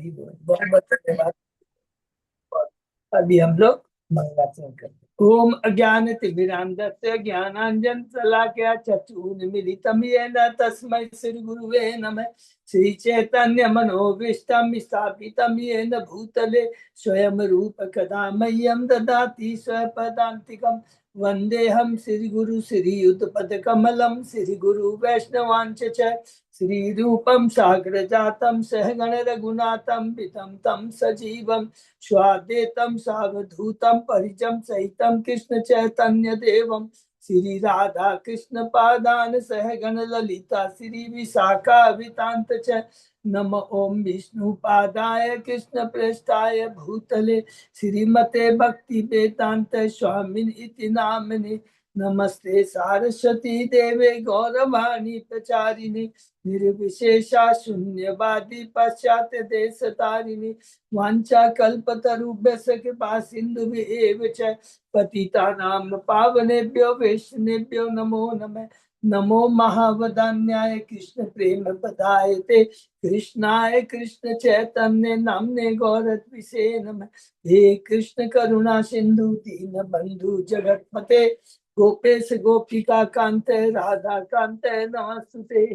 हरी बोल। बहुत बहुत धन्यवाद। अभी हम लोग मंगलाचरण करते हैं। ओम अज्ञानतिमिरान्धस्य ज्ञानांजन शलाकया चक्षुरुन्मीलितं येन तस्मै श्री गुरुवे नमः। श्री चैतन्य मनोभीष्टं स्थापितं येन भूतले स्वयं रूप कदा मह्यं ददाति स्वपदान्तिकं। वन्देऽहं श्री गुरु श्रीयुतपदकमलं श्री गुरु वैष्णवांच च। श्री रूपं साग्र जातं सहगण रघुनाथं पितं तं सजीवं स्वाद्वैतं सावधूतं परिजं सहितं कृष्ण चैतन्य देवं। श्री राधा कृष्ण पादान सहगण ललिता श्री विशाखावितांत च। नम ओम विष्णु पादाय कृष्ण प्रेष्ठाय भूतले श्रीमते भक्ति वेदांत स्वामिन इति नामिने। नमस्ते सारस्वती देवे गौरवाणी प्रचारिणे निर्विशेषा शून्यवादी पाश्चात्य देश तारिणी। वांछा कल्पतरुभ्यस्य कृपा सिन्धुभ्येव च पतितानां पावनेभ्यो वैष्णवेभ्यो नमो नमः। नमो महावदान्याय कृष्ण प्रेम पदायते कृष्णाय कृष्ण चैतन्य नाम्ने गौरत्विषे नमः। हे कृष्ण करुणा सिंधु दीन बंधु जगतपते गोपेश गोपिका कांत राधा कांत नमस्तुते।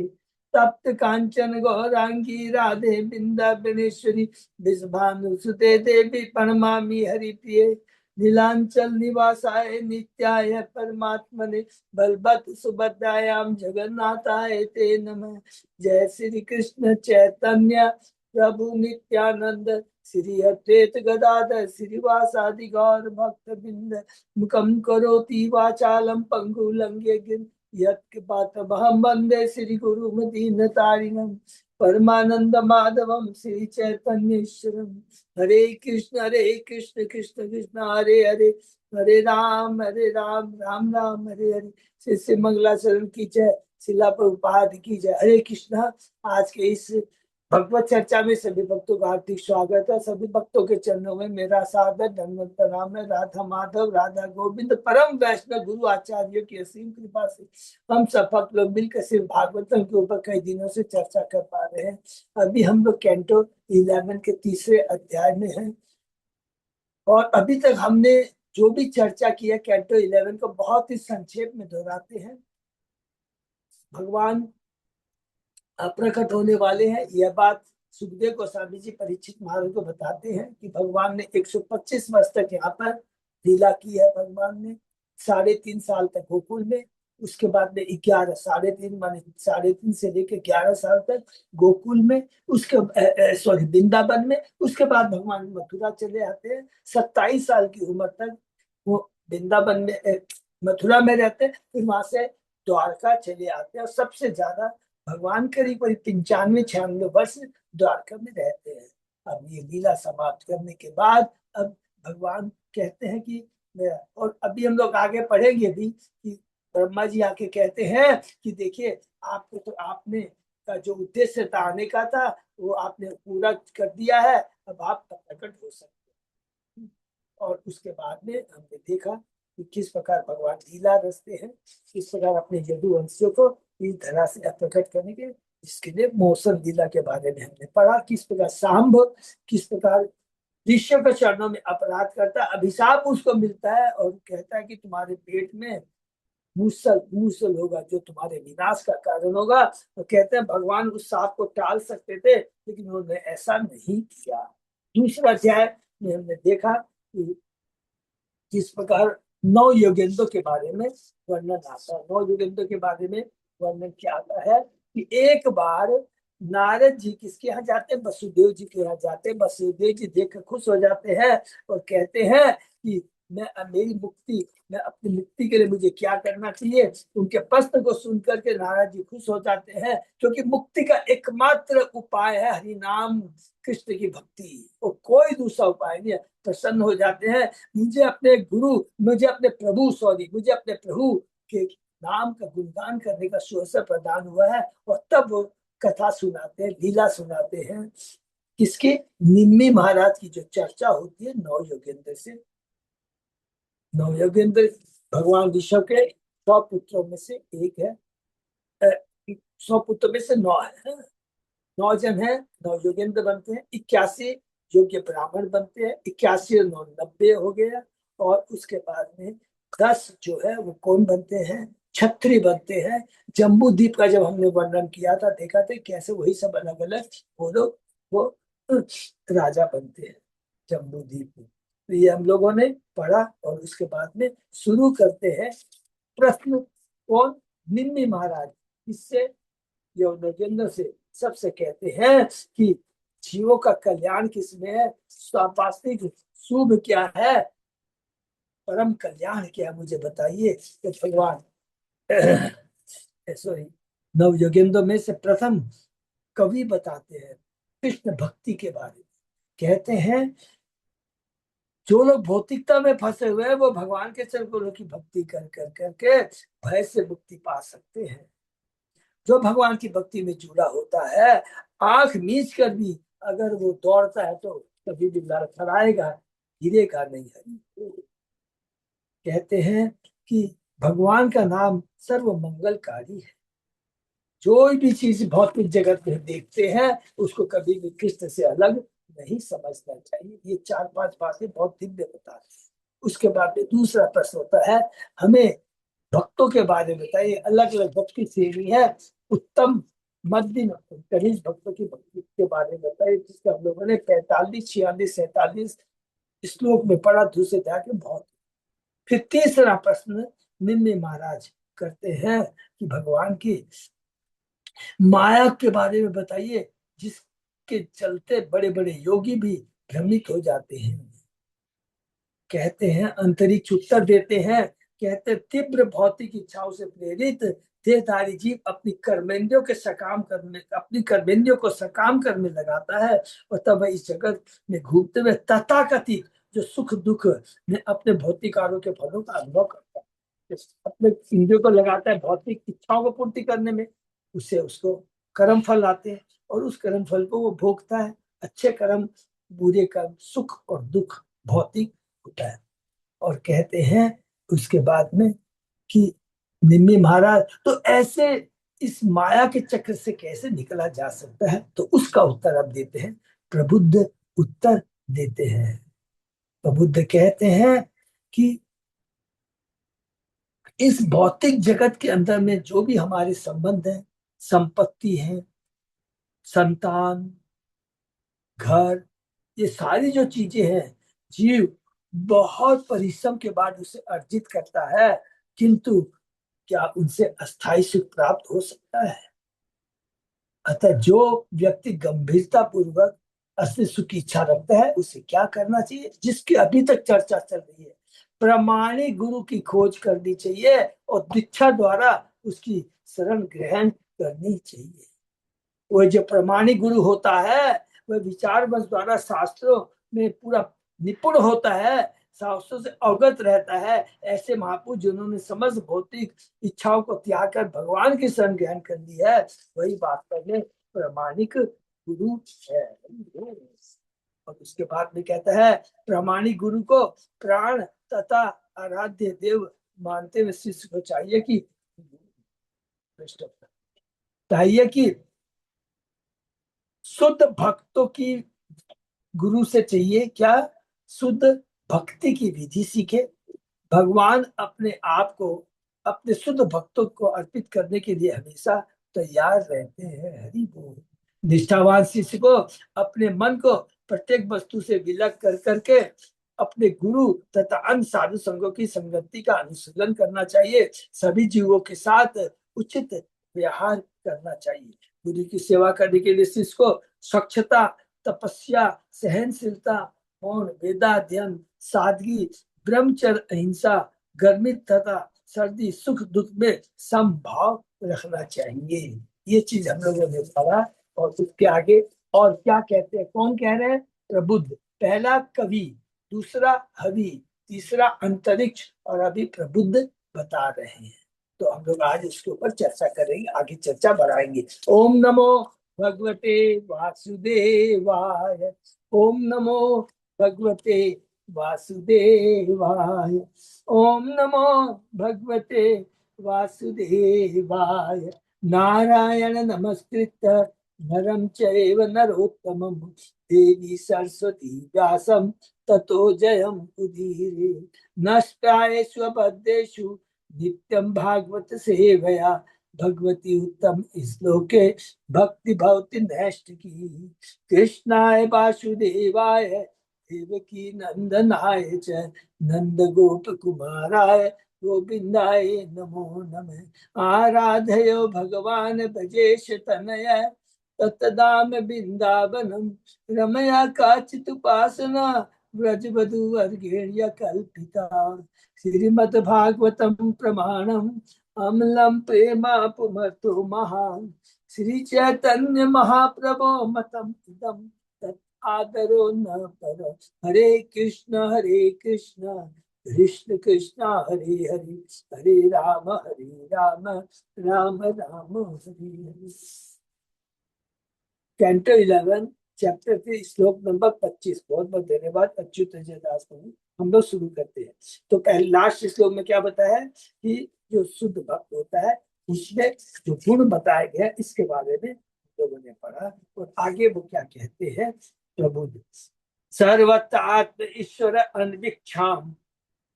तप्त कांचन गौरांगी राधे बिंदाबनेश्वरी विषभानुसुते देवी प्रणमामि हरिप्रिये। नीलांचल निवासाय नित्याय परमात्मने बलवत् सुभद्रायां जगन्नाथाय ते नमः। जय श्री कृष्ण चैतन्य प्रभु नित्यानंद श्री अद्वैत गदाधर श्रीवासादि गौर भक्त बिंद मुखम करोति वाचालम पंगु लंघ्य गिर यत्कृपातमहं वन्दे श्री गुरुमदीनतारिणं परमानंद माधवम श्री चैतन्येश्वरम। हरे कृष्ण कृष्ण कृष्ण हरे हरे हरे राम राम राम हरे हरे। श्री श्री मंगलाचरण की जय। शिला प्रभुपाद की जय। हरे कृष्ण। आज के इस भगवत चर्चा में सभी भक्तों का हार्दिक स्वागत है। सभी भक्तों के चरणों में मेरा सादर दंडवत प्रणाम है। राधा माधव राधा गोविंद परम वैष्णव गुरु आचार्य की असीम कृपा से हम सब भक्त लोग मिलकर सिर्फ भागवतम के ऊपर कई दिनों से चर्चा कर पा रहे हैं। अभी हम लोग कैंटो 11 के तीसरे अध्याय में हैं और अभी तक हमने जो भी चर्चा की है कैंटो 11 को बहुत ही संक्षेप में दोहराते हैं। भगवान प्रकट होने वाले हैं, यह बात सुखदेव गोस्वामी जी परीक्षित महाराज को बताते हैं कि भगवान ने 125 वर्ष तक यहाँ पर लीला की है। भगवान ने 3.5 साल तक गोकुल में, उसके बाद में 11 3.5 माने 3.5 से लेकर 11 साल तक गोकुल में, उसके सॉरी वृंदावन में। उसके बाद भगवान मथुरा चले आते हैं। 27 साल की उम्र तक वो वृंदावन में मथुरा में रहते हैं। फिर वहां से द्वारका चले आते हैं और सबसे ज्यादा भगवान करीब करीब 95-96 वर्ष द्वारका में रहते हैं। अब ये लीला समाप्त करने के बाद अब भगवान कहते हैं कि और अभी हम लोग आगे पढ़ेंगे भी कि ब्रह्मा जी आके कहते हैं कि देखिए आपको तो आपने का जो उद्देश्य था आने का था वो आपने पूरा कर दिया है, अब आप प्रकट हो सकते हैं। और उसके बाद में हमने देखा कि किस प्रकार भगवान लीला रचते हैं, किस प्रकार अपने यदुवंशियों को इस धरा से प्रकट करने के, इसके लिए मौसम लीला के बारे में हमने पढ़ा। किस प्रकार सांभ किस प्रकार ऋषियों के चरणों में अपराध करता है, अभिशाप उसको मिलता है और कहता है कि तुम्हारे पेट में मूसल मूसल होगा जो तुम्हारे विनाश का कारण होगा। तो कहते हैं भगवान उस सांप को टाल सकते थे लेकिन उन्होंने ऐसा नहीं किया। दूसरा अध्याय में हमने देखा कि किस प्रकार 9 योगेंद्रों के बारे में वर्णन आता है। 9 योगेंद्रों के बारे में वर्णन क्या आता है कि एक बार नारद जी किसके यहाँ जाते हैं, वसुदेव जी के यहाँ जाते हैं। वसुदेव जी देख कर खुश हो जाते हैं और कहते हैं कि मैं अपनी मुक्ति के लिए मुझे क्या करना चाहिए। उनके प्रश्न को सुन करके नारद जी खुश हो जाते हैं क्योंकि मुक्ति का एकमात्र उपाय है हरि नाम कृष्ण की भक्ति, और कोई दूसरा उपाय नहीं है। प्रसन्न हो जाते हैं। मुझे अपने प्रभु के नाम का गुणगान करने का अवसर प्रदान हुआ है। और तब वो कथा सुनाते हैं, लीला सुनाते हैं। किसके? निम्मी महाराज की जो चर्चा होती है 9 योगेंद्र से। 9 योगेंद्र भगवान विष्णु के 100 पुत्रों में से एक है। 100 पुत्रों में से 9 है। 9 जन है, 9 योगेंद्र बनते हैं, 81 योग्य ब्राह्मण बनते हैं, 81 और 9 90 हो गया। और उसके बाद में 10 जो है वो कौन बनते हैं, छत्री बनते हैं। जम्बू द्वीप का जब हमने वर्णन किया था, देखा था कैसे वही सब अलग अलग वो लोग वो राजा बनते हैं जम्बू द्वीप में। तो ये हम लोगों ने पढ़ा और उसके बाद में शुरू करते हैं प्रश्न। कौन? निम्मी महाराज। इससे योगेंद्र से सबसे कहते हैं कि जीवों का कल्याण किसमें है, स्वाभाविक शुभ क्या है, परम कल्याण क्या है, मुझे बताइए। तो भगवान सॉरी, नव योगेंद्र में से प्रथम कवि बताते हैं कृष्ण भक्ति के बारे में। कहते हैं जो लोग भौतिकता में फंसे हुए हैं वो भगवान के चरणों की भक्ति कर कर करके भय से मुक्ति पा सकते हैं। जो भगवान की भक्ति में जुड़ा होता है, आंख मीच कर भी अगर वो दौड़ता है तो कभी भी लड़खड़ाएगा, गिरेगा नहीं। हरि कहते हैं कि भगवान का नाम सर्व मंगलकारी है। जो भी चीज भौतिक जगत में देखते हैं उसको कभी भी कृष्ण से अलग नहीं समझना चाहिए। ये 4-5 बातें बहुत दिव्य बता रहे हैं। उसके बाद में दूसरा प्रश्न होता है, हमें भक्तों के बारे में बताइए। अलग अलग भक्त की श्रेणी है, उत्तम, मध्यम, कनिष्ठ भक्तों की भक्ति के बारे में बताइए, जिसका हम लोगों ने 45, 46, 47 श्लोक में पढ़ा। दूसरे अध्याय के बहुत। फिर तीसरा प्रश्न निम्न महाराज करते हैं कि भगवान की माया के बारे में बताइए, जिसके चलते बड़े बड़े योगी भी भ्रमित हो जाते हैं। कहते हैं अंतरिक्ष उत्तर देते हैं, कहते तीव्र भौतिक इच्छाओं से प्रेरित देहधारी जीव अपनी कर्मेंद्रियों के सकाम करने, अपनी कर्मेंद्रियों को सकाम करने लगाता है और तब वह इस जगत में घूमते हुए तथाकथित जो सुख दुख में अपने भौतिक कार्यों के फलों का अनुभव करता है। अपने इंद्रियों को लगाता है भौतिक इच्छाओं को पूर्ति करने में, उससे उसको कर्म फल आते हैं और उस कर्म फल को वो भोगता है। अच्छे कर्म, बुरे कर्म, सुख और दुख भौतिक होता है। और कहते हैं उसके बाद में कि निम्मी महाराज, तो ऐसे इस माया के चक्र से कैसे निकला जा सकता है, तो उसका उत्तर अब देते हैं। प्रबुद्ध उत्तर देते हैं। प्रबुद्ध कहते हैं कि इस भौतिक जगत के अंदर में जो भी हमारे संबंध है, संपत्ति है, संतान, घर, ये सारी जो चीजें हैं, जीव बहुत परिश्रम के बाद उसे अर्जित करता है, किंतु क्या उनसे अस्थायी सुख प्राप्त हो सकता है? अतः जो व्यक्ति गंभीरता पूर्वक असली सुख की इच्छा रखता है उसे क्या करना चाहिए, जिसकी अभी तक चर्चा चल रही है, प्रामाणिक गुरु की खोज करनी चाहिए और दीक्षा द्वारा उसकी शरण ग्रहण करनी चाहिए। वह जो प्रामाणिक गुरु होता है वह विचार बस द्वारा शास्त्रों में पूरा निपुण होता है, शास्त्रों से अवगत रहता है। ऐसे महापुरुष जिन्होंने समस्त भौतिक इच्छाओं को त्याग कर भगवान की शरण ग्रहण कर ली है, वही वास्तव में प्रामाणिक गुरु है। और उसके बाद में कहता है, प्रामाणिक गुरु को प्राण तथा आराध्य देव मानते हुए शिष्य को चाहिए कि शुद्ध भक्तों की गुरु से चाहिए क्या, शुद्ध भक्ति की विधि सीखे। भगवान अपने आप को अपने शुद्ध भक्तों को अर्पित करने के लिए हमेशा तैयार रहते हैं। हरि बोल। निष्ठावान शिष्य को अपने मन को प्रत्येक वस्तु से विलग कर करके अपने गुरु तथा अन्य साधु संघों की संगति का अनुशीलन करना चाहिए। सभी जीवों के साथ उचित व्यवहार करना चाहिए। गुरु की सेवा करने के लिए शिष्य को स्वच्छता, तपस्या, सहनशीलता, मौन, वेदाध्ययन, सादगी, ब्रह्मचर्य, अहिंसा, गर्मी तथा सर्दी, सुख दुख में समभाव रखना चाहिए। ये चीज हम लोगों ने पढ़ा। और उसके आगे और क्या कहते हैं, कौन कह रहे हैं? प्रबुद्ध। पहला कवि, दूसरा हवि, तीसरा अंतरिक्ष और अभी प्रबुद्ध बता रहे हैं। तो हम लोग आज इसके ऊपर चर्चा करेंगे, आगे चर्चा बढ़ाएंगे। ओम नमो भगवते वासुदेवाय। ओम नमो भगवते वासुदेवाय। ओम नमो भगवते वासुदेवाय। नारायण नमस्कृत्य नरं चैव नरोत्तमं देवी सरस्वती व्यासं ततो जयं उदीरे। नष्टाय स्वपदेषु नित्यं भागवत सेवया भगवती उत्तम श्लोके भक्ति भवति नैष्ठिकी। कृष्णाय वासुदेवाय देवकी नंदनाय च नंद गोप कुमाराय गोविंदाय नमो नमः। आराधयो भगवान ब्रजेश तनय तत्दाम बिंदावनम रमया काचिदुपासना व्रजवधूवर्गेण्य कल्पिता। श्रीमद्भागवतं प्रमाणम् अमलं प्रेमापुमर्तो महान्। श्री चैतन्य महाप्रभो मतम् इदं तत् आदरो न पर। हरे कृष्ण कृष्ण कृष्ण हरे हरे हरे राम राम राम हरे हरे। कैंटो 11 चैप्टर 3 श्लोक नंबर 25। बहुत बहुत धन्यवाद अच्युत दास को। हम लोग शुरू करते हैं। तो पहले लास्ट श्लोक में क्या बताया है कि जो शुद्ध भक्त होता है उसमें जो गुण बताए गए इसके बारे में लोगों ने पढ़ा। और आगे वो क्या कहते हैं प्रभु। सर्वत्र आत्म ईश्वर अनविक्षाम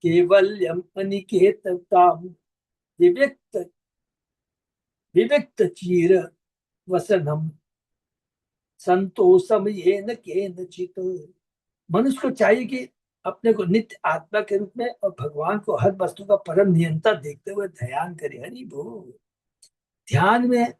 केवल्यम अनिकेतताम विविक्त विविक्त चीर वसनम संतोषम ये न केनचित। मनुष्य को चाहिए कि अपने को नित्य आत्मा के रूप में और भगवान को हर वस्तु का परम नियंता देखते हुए ध्यान करे। हरि बोल। ध्यान में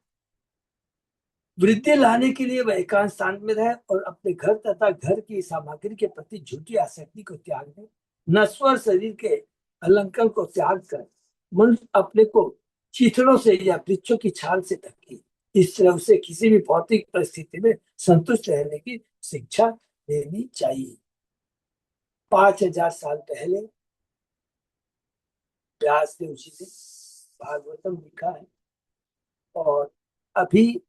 वृद्धि लाने के लिए वह एकांत स्थान में रहे और अपने घर तथा घर की सामग्री के प्रति झूठी आसक्ति को त्याग दे। नश्वर शरीर के अलंकार को त्याग कर मनुष्य अपने को चीथड़ों से या वृक्षों की छाल से ढके। इस तरह उसे किसी भी भौतिक परिस्थिति में संतुष्ट रहने की शिक्षा देनी चाहिए। 5000 साल पहले व्यास देव जी ने भागवतम लिखा है। और अभी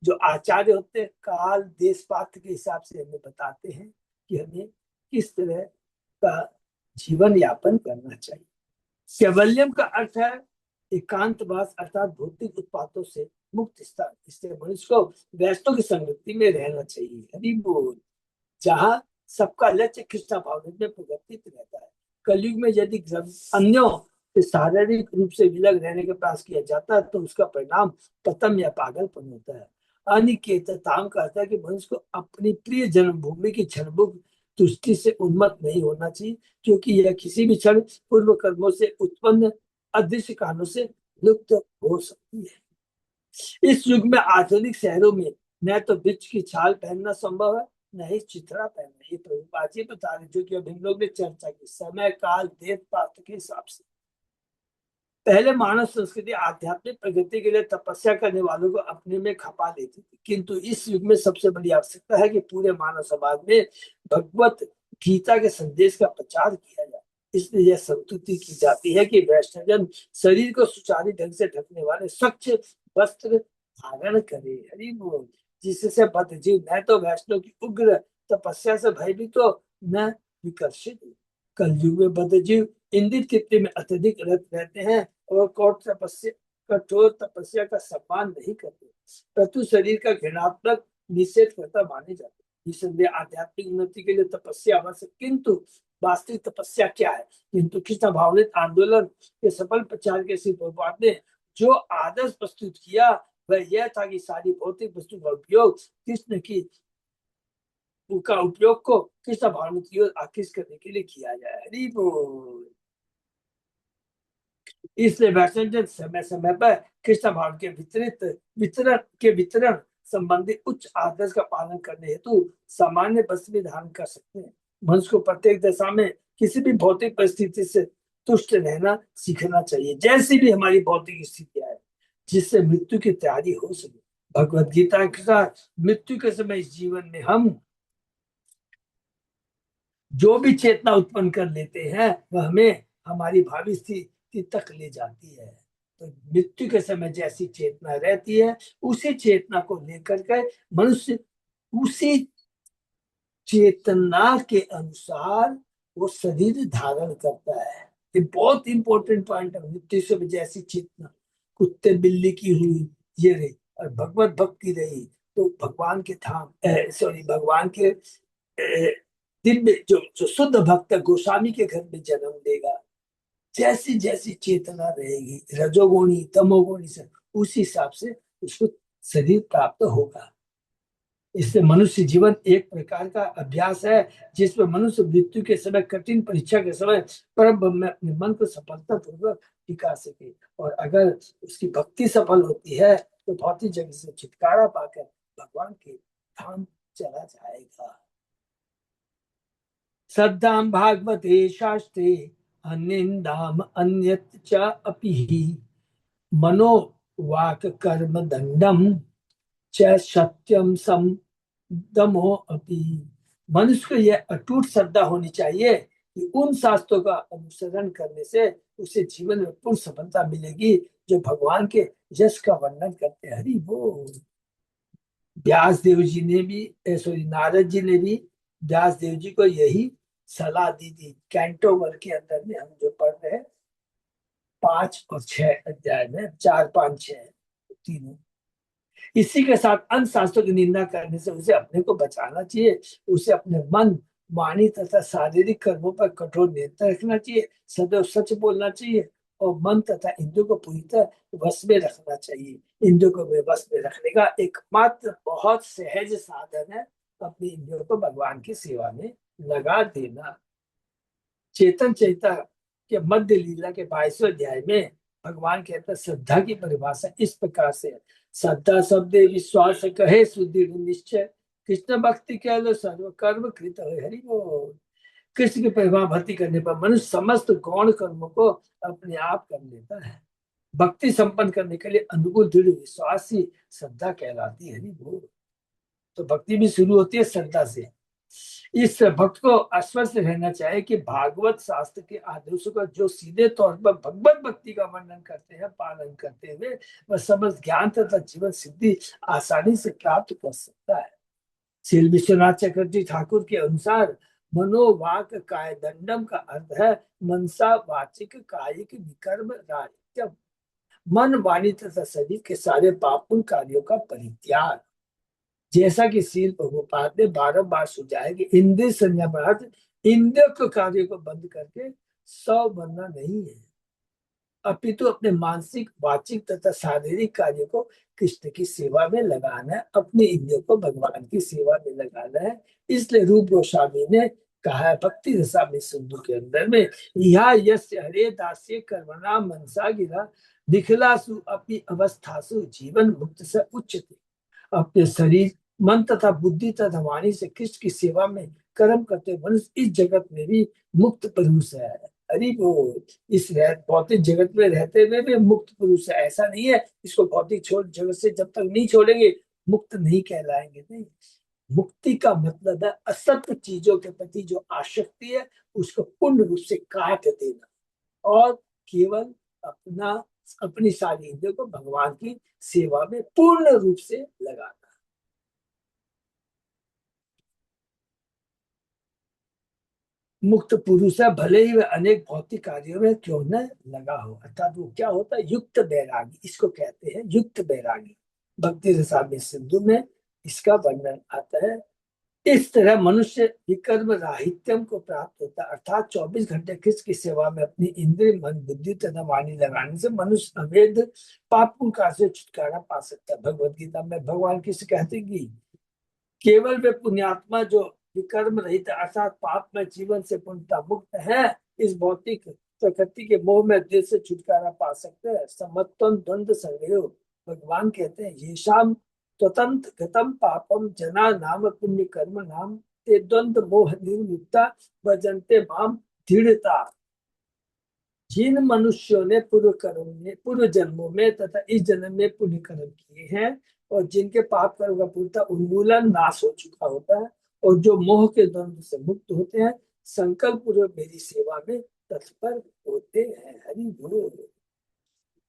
जो आचार्य होते हैं काल देश पात्र के हिसाब से हमें बताते हैं कि हमें किस तरह का जीवन यापन करना चाहिए। कैवल्यम का अर्थ है एकांतवास अर्थात भौतिक उत्पादों से मुक्त स्थान। इससे मनुष्य को वैष्णव की संगति में रहना चाहिए। हरि बोल। जहाँ सबका लक्ष्य कृष्ण भावना में परिवर्तित रहता है। कलयुग में यदि अन्यों से शारीरिक रूप से विलग रहने का प्रयास किया जाता है तो उसका परिणाम पतन या पागलपन होता है। अनिकेतताम कहता है कि मनुष्य को अपनी प्रिय जन्मभूमि की क्षणभंगुर तुष्टि से उन्मत्त नहीं होना चाहिए, क्योंकि यह किसी भी क्षण पूर्व कर्मों से उत्पन्न अदृश्य कारणों से लुप्त हो सकती है। इस युग में आधुनिक शहरों में न तो वृक्ष की छाल पहनना संभव है न ही चिथड़ा पहनना। ये प्रभुपाद जी बता रहे जो कि अभी हम लोग ने चर्चा की समय काल देव पात्र के हिसाब से। पहले मानव संस्कृति आध्यात्मिक प्रगति के लिए तपस्या करने वालों को अपने में खपा लेती थी, किंतु इस युग में सबसे बड़ी आवश्यकता है कि पूरे मानव समाज में भगवत गीता के संदेश का प्रचार किया जाए। इसलिए यह संतुति की जाती है कि वैष्णवजन शरीर को सुचारू ढंग से ढकने वाले स्वच्छ वस्त्र धारण करे। हरि बोल। जिससे बद्धजीव न तो वैष्णव की उग्र तपस्या से भयभीत हो न विकर्षित। कलयुग में बद्धजीव इंद्रिय तृप्ति में अत्यधिक रत रहते हैं और कठोर तपस्या का सम्मान नहीं करते, परंतु शरीर का घृणात्मक निषेध करता माने जाते। निसंदेह आध्यात्मिक उन्नति के लिए तपस्या आवश्यक, किंतु वास्तविक तपस्या क्या है? किंतु कृष्ण भावनिक आंदोलन के सफल प्रचार के श्री प्रभुपाद ने जो आदर्श प्रस्तुत किया वह यह था कि सारी भौतिक वस्तु का उपयोग कृष्ण की उनका उपयोग को कृष्ण भावना की ओर आकृष्ट करने के लिए किया जाए। हरि बोल। इसलिए वैष्णव समय समय पर कृष्ण भाव के वितरण संबंधी उच्च आदर्श का पालन करने हेतु सामान्य वस्त्र भी धारण कर सकते हैं। मनुष्य को प्रत्येक दशा में किसी भी भौतिक परिस्थिति से तुष्ट रहना सीखना चाहिए, जैसी भी हमारी भौतिक स्थितियां है, जिससे मृत्यु की तैयारी हो सके। भगवत गीता के साथ मृत्यु के समय इस जीवन में हम जो भी चेतना उत्पन्न कर लेते हैं वह हमें हमारी भावी स्थिति तक ले जाती है। तो मृत्यु के समय जैसी चेतना रहती है उसी चेतना को लेकर के मनुष्य उसी चेतना के अनुसार वो शरीर धारण करता है। ये बहुत इंपॉर्टेंट पॉइंट है। मृत्यु से जैसी चेतना कुत्ते बिल्ली की हुई ये रही, और भगवत भक्ति रही तो भगवान के धाम, सॉरी, भगवान के दिल में जो जो शुद्ध भक्त है गोस्वामी के घर में जन्म देगा। जैसी जैसी चेतना रहेगी रजोगुणी तमोगुणी से, उस हिसाब से उसको शरीर प्राप्त होगा। इससे मनुष्य जीवन एक प्रकार का अभ्यास है जिसमें मनुष्य मृत्यु के समय, कठिन परीक्षा के समय परम ब्रह्म में अपने मन को सफलता पूर्वक टिका सके। और अगर उसकी भक्ति सफल होती है तो भौतिक जगत से छुटकारा पाकर भगवान के धाम चला जाएगा। श्रद्धाम भागवते शास्त्रे अनिंदाम अन्यत च अपि मनो वाक कर्म दंडम च सत्यम सम दमो अपि। मनुष्य को यह अटूट श्रद्धा होनी चाहिए कि उन शास्त्रों का अनुसरण करने से उसे जीवन में पूर्ण सफलता मिलेगी जो भगवान के यश का वर्णन करते हैं। हरि बोल। व्यास देव जी ने भी, सॉरी, नारद जी ने भी व्यास देव जी को यही सलाह दी थी। कैंटो वन के अंदर में हम जो पढ़ रहे हैं 5 और 6 अध्याय में, 4, 5, 6 तीनों। इसी के साथ अन्य शास्त्रों की निंदा करने से उसे अपने को बचाना चाहिए। उसे अपने मन, वाणी तथा शारीरिक कर्मों पर कठोर नियंत्रण रखना चाहिए। सदैव सच बोलना चाहिए और मन तथा इंद्रियों को पूरी तरह वश में रखना चाहिए। इंद्रियों को वश में रखने का एकमात्र बहुत सहज साधन है अपनी इंद्रियों को भगवान की सेवा में लगा देना। चेतन चैता के मध्य लीला के 22वें अध्याय में भगवान कहता है श्रद्धा की परिभाषा इस प्रकार से है। श्रद्धा शब्द विश्वास कहे सुदृढ़ निश्चय, कृष्ण भक्ति कह लो सर्व कर्म कृत है। हरि बोल। कृष्ण की परिभाषा भक्ति करने पर मनुष्य समस्त गौण कर्मों को अपने आप कर लेता है। भक्ति संपन्न करने के लिए अनुकूल दृढ़ विश्वास ही श्रद्धा कहलाती है। हरि बोल। तो भक्ति भी शुरू होती है श्रद्धा से। इस भक्त को आश्वस्त रहना चाहिए कि भागवत शास्त्र के आदेशों का जो सीधे तौर पर भगवत भक्ति का वर्णन करते हैं, पालन करते हुए वह समस्त ज्ञान तथा जीवन सिद्धि आसानी से प्राप्त कर सकता है। श्री विश्वनाथ चक्रवर्ती ठाकुर के अनुसार मनोवाक काय दंडम का अर्थ है मनसा वाचिक कायिक विकर्म राहित्यम। मन, वाणी तथा शरीर के सारे पापुल कार्यों का परित्याग। जैसा कि शील प्रभुपाद ने बारंबार सुझाया कि इंद्रिय संयम का अर्थ इंद्रिय के कार्य को बंद करके सौ बनना नहीं है, अपितु अपने मानसिक, वाचिक तथा शारीरिक कार्य को कृष्ण की सेवा में लगाना है, अपने इंद्रियों को भगवान की सेवा में लगाना है। इसलिए रूप गोस्वामी ने कहा है भक्ति रसामृत सिंधु के अंदर में, यह यस्य हरे दास्य कर्मणा मनसा गिरा दिखलासु अपनी अवस्थासु जीवन मुक्त से उच्चते। अपने शरीर, मन तथा बुद्धि तथा वाणी से कृष्ण की सेवा में कर्म करते मनुष्य इस जगत में भी मुक्त पुरुष है। हरि बोल। इस भौतिक जगत में रहते हुए भी मुक्त पुरुष है। ऐसा नहीं है इसको भौतिक छोड़ जगत से जब तक नहीं छोड़ेंगे मुक्त नहीं कहलाएंगे। नहीं, मुक्ति का मतलब है असत्य चीजों के प्रति जो आसक्ति है उसको पूर्ण रूप से काट देना और केवल अपनी सारी इंद्रियों को भगवान की सेवा में पूर्ण रूप से लगाना। मुक्त पुरुष है भले ही वह अनेक भौतिक कार्यों में क्यों न लगा हो। अर्थात वो क्या होता है? युक्त बैरागी, इसको कहते हैं युक्त बैरागी। भक्ति रसामृत सिंधु में इसका वर्णन आता है। इस तरह मनुष्य विकर्म राहित्यम को प्राप्त होता है, अर्थात 24 घंटे कृष्ण की सेवा में अपनी इंद्रिय, मन, बुद्धि तथा वाणी लगाने से मनुष्य अवैध पाप का से छुटकारा पा सकता है। भगवत गीता में भगवान किसे कहते हैं कि केवल वे पुण्यात्मा जो विकर्म रहित अर्थात पाप में जीवन से पूर्णतः मुक्त है इस भौतिक प्रकृति के मोह में दिल से छुटकारा पा सकते हैं। समत्वम द्वंद्व संग्रह, भगवान कहते हैं ये शाम स्वतंत्र गतम पापम जना नाम पुण्य कर्म नाम ते द्वंद्व मोह निर्मुक्ता भजन्ते माम दृढ़ता। जिन मनुष्यों ने पूर्व जन्मों में तथा इस जन्म में पुण्य कर्म किए हैं और जिनके पाप कर्म का पूर्णतः उन्मूलन नाश हो चुका होता है और जो मोह के द्वंद्व से मुक्त होते हैं, संकल्प पूर्वक मेरी सेवा में तत्पर होते हैं। हरि बोल।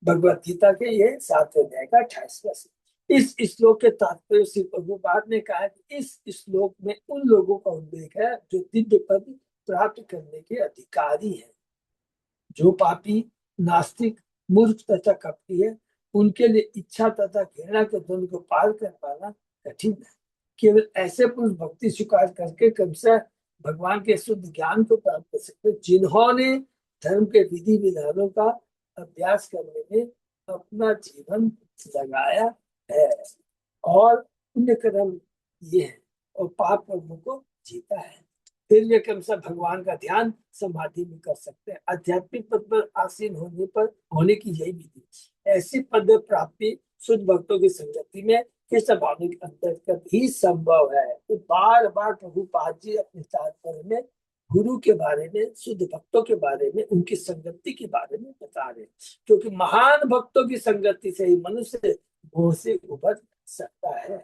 भगवत गीता के ये 7वें अध्याय का 28वां श्लोक। इस श्लोक के तात्पर्य श्री प्रभुपाद ने कहा कि इस श्लोक में उन लोगों का उल्लेख है जो दिव्य पद प्राप्त करने के अधिकारी हैं। जो पापी, नास्तिक, मूर्ख तथा कपटी है उनके लिए इच्छा तथा घृणा के द्वंद्व को पार कर पाना कठिन है। केवल ऐसे पुरुष भक्ति स्वीकार करके क्रमशः भगवान के शुद्ध ज्ञान को प्राप्त कर सकते, जिन्होंने धर्म के विधि विधानों का अभ्यास करने में अपना जीवन लगाया है और पुण्य कर्म ये है और पाप कर्मों को जीता है। फिर वे क्रमशः भगवान का ध्यान समाधि में कर सकते हैं। आध्यात्मिक पद पर आसीन होने की यही विधि। ऐसी पद प्राप्ति शुद्ध भक्तों की संगति में कृष्ण भावना के अंतर्गत ही संभव है। तो बार बार प्रभुपाद जी अपने तात्पर्य में गुरु के बारे में, शुद्ध भक्तों के बारे में, उनकी संगति के बारे में बता रहे, क्योंकि महान भक्तों की संगति से ही मनुष्य मोह से उबर सकता है।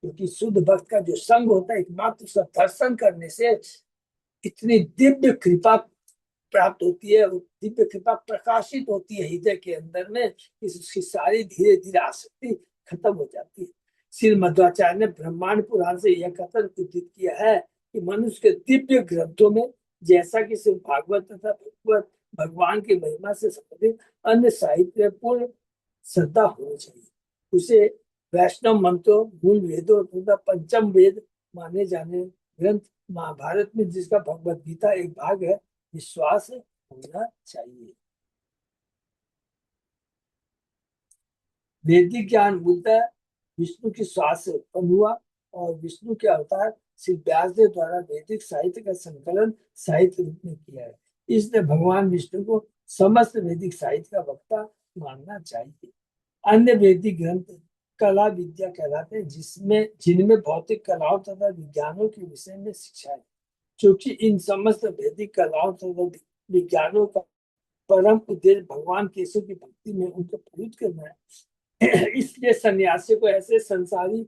क्योंकि शुद्ध भक्त का जो संग होता है, एकमात्र उसका दर्शन करने से इतनी दिव्य कृपा प्राप्त होती है, दिव्य कृपा प्रकाशित होती है हृदय के अंदर में, इसकी सारी धीरे धीरे आसक्ति खत्म हो जाती है। श्री मध्वाचार्य ने ब्रह्मांड पुराण से यह कथन उद्धृत किया है कि मनुष्य के दिव्य ग्रंथों में जैसा कि सिर्फ भागवत तथा भगवत भगवान की महिमा से संबंधित अन्य साहित्य पूर्ण श्रद्धा होनी चाहिए। उसे वैष्णव मंत्रों, मूल वेदों तथा पंचम वेद माने जाने ग्रंथ महाभारत में, जिसका भगवत गीता एक भाग है, विश्वास होना चाहिए। वैदिक ज्ञान मूलतः विष्णु की श्वास से उत्पन्न हुआ और विष्णु के अवतार श्री व्यासदेव द्वारा वैदिक साहित्य का संकलन साहित्य रूप में किया है। इसलिए भगवान विष्णु को समस्त वैदिक साहित्य का वक्ता मानना चाहिए। अन्य वैदिक ग्रंथ कला विद्या कहलाते हैं, जिनमें भौतिक कलाओं तथा विज्ञानों के विषय में शिक्षा है। क्योंकि इन समस्त वैदिक कलाओं तथा विज्ञानों का परम उद्देश्य भगवान केशव की भक्ति में उनको प्रयुक्त करना है, इसलिए सन्यासी को ऐसे संसारी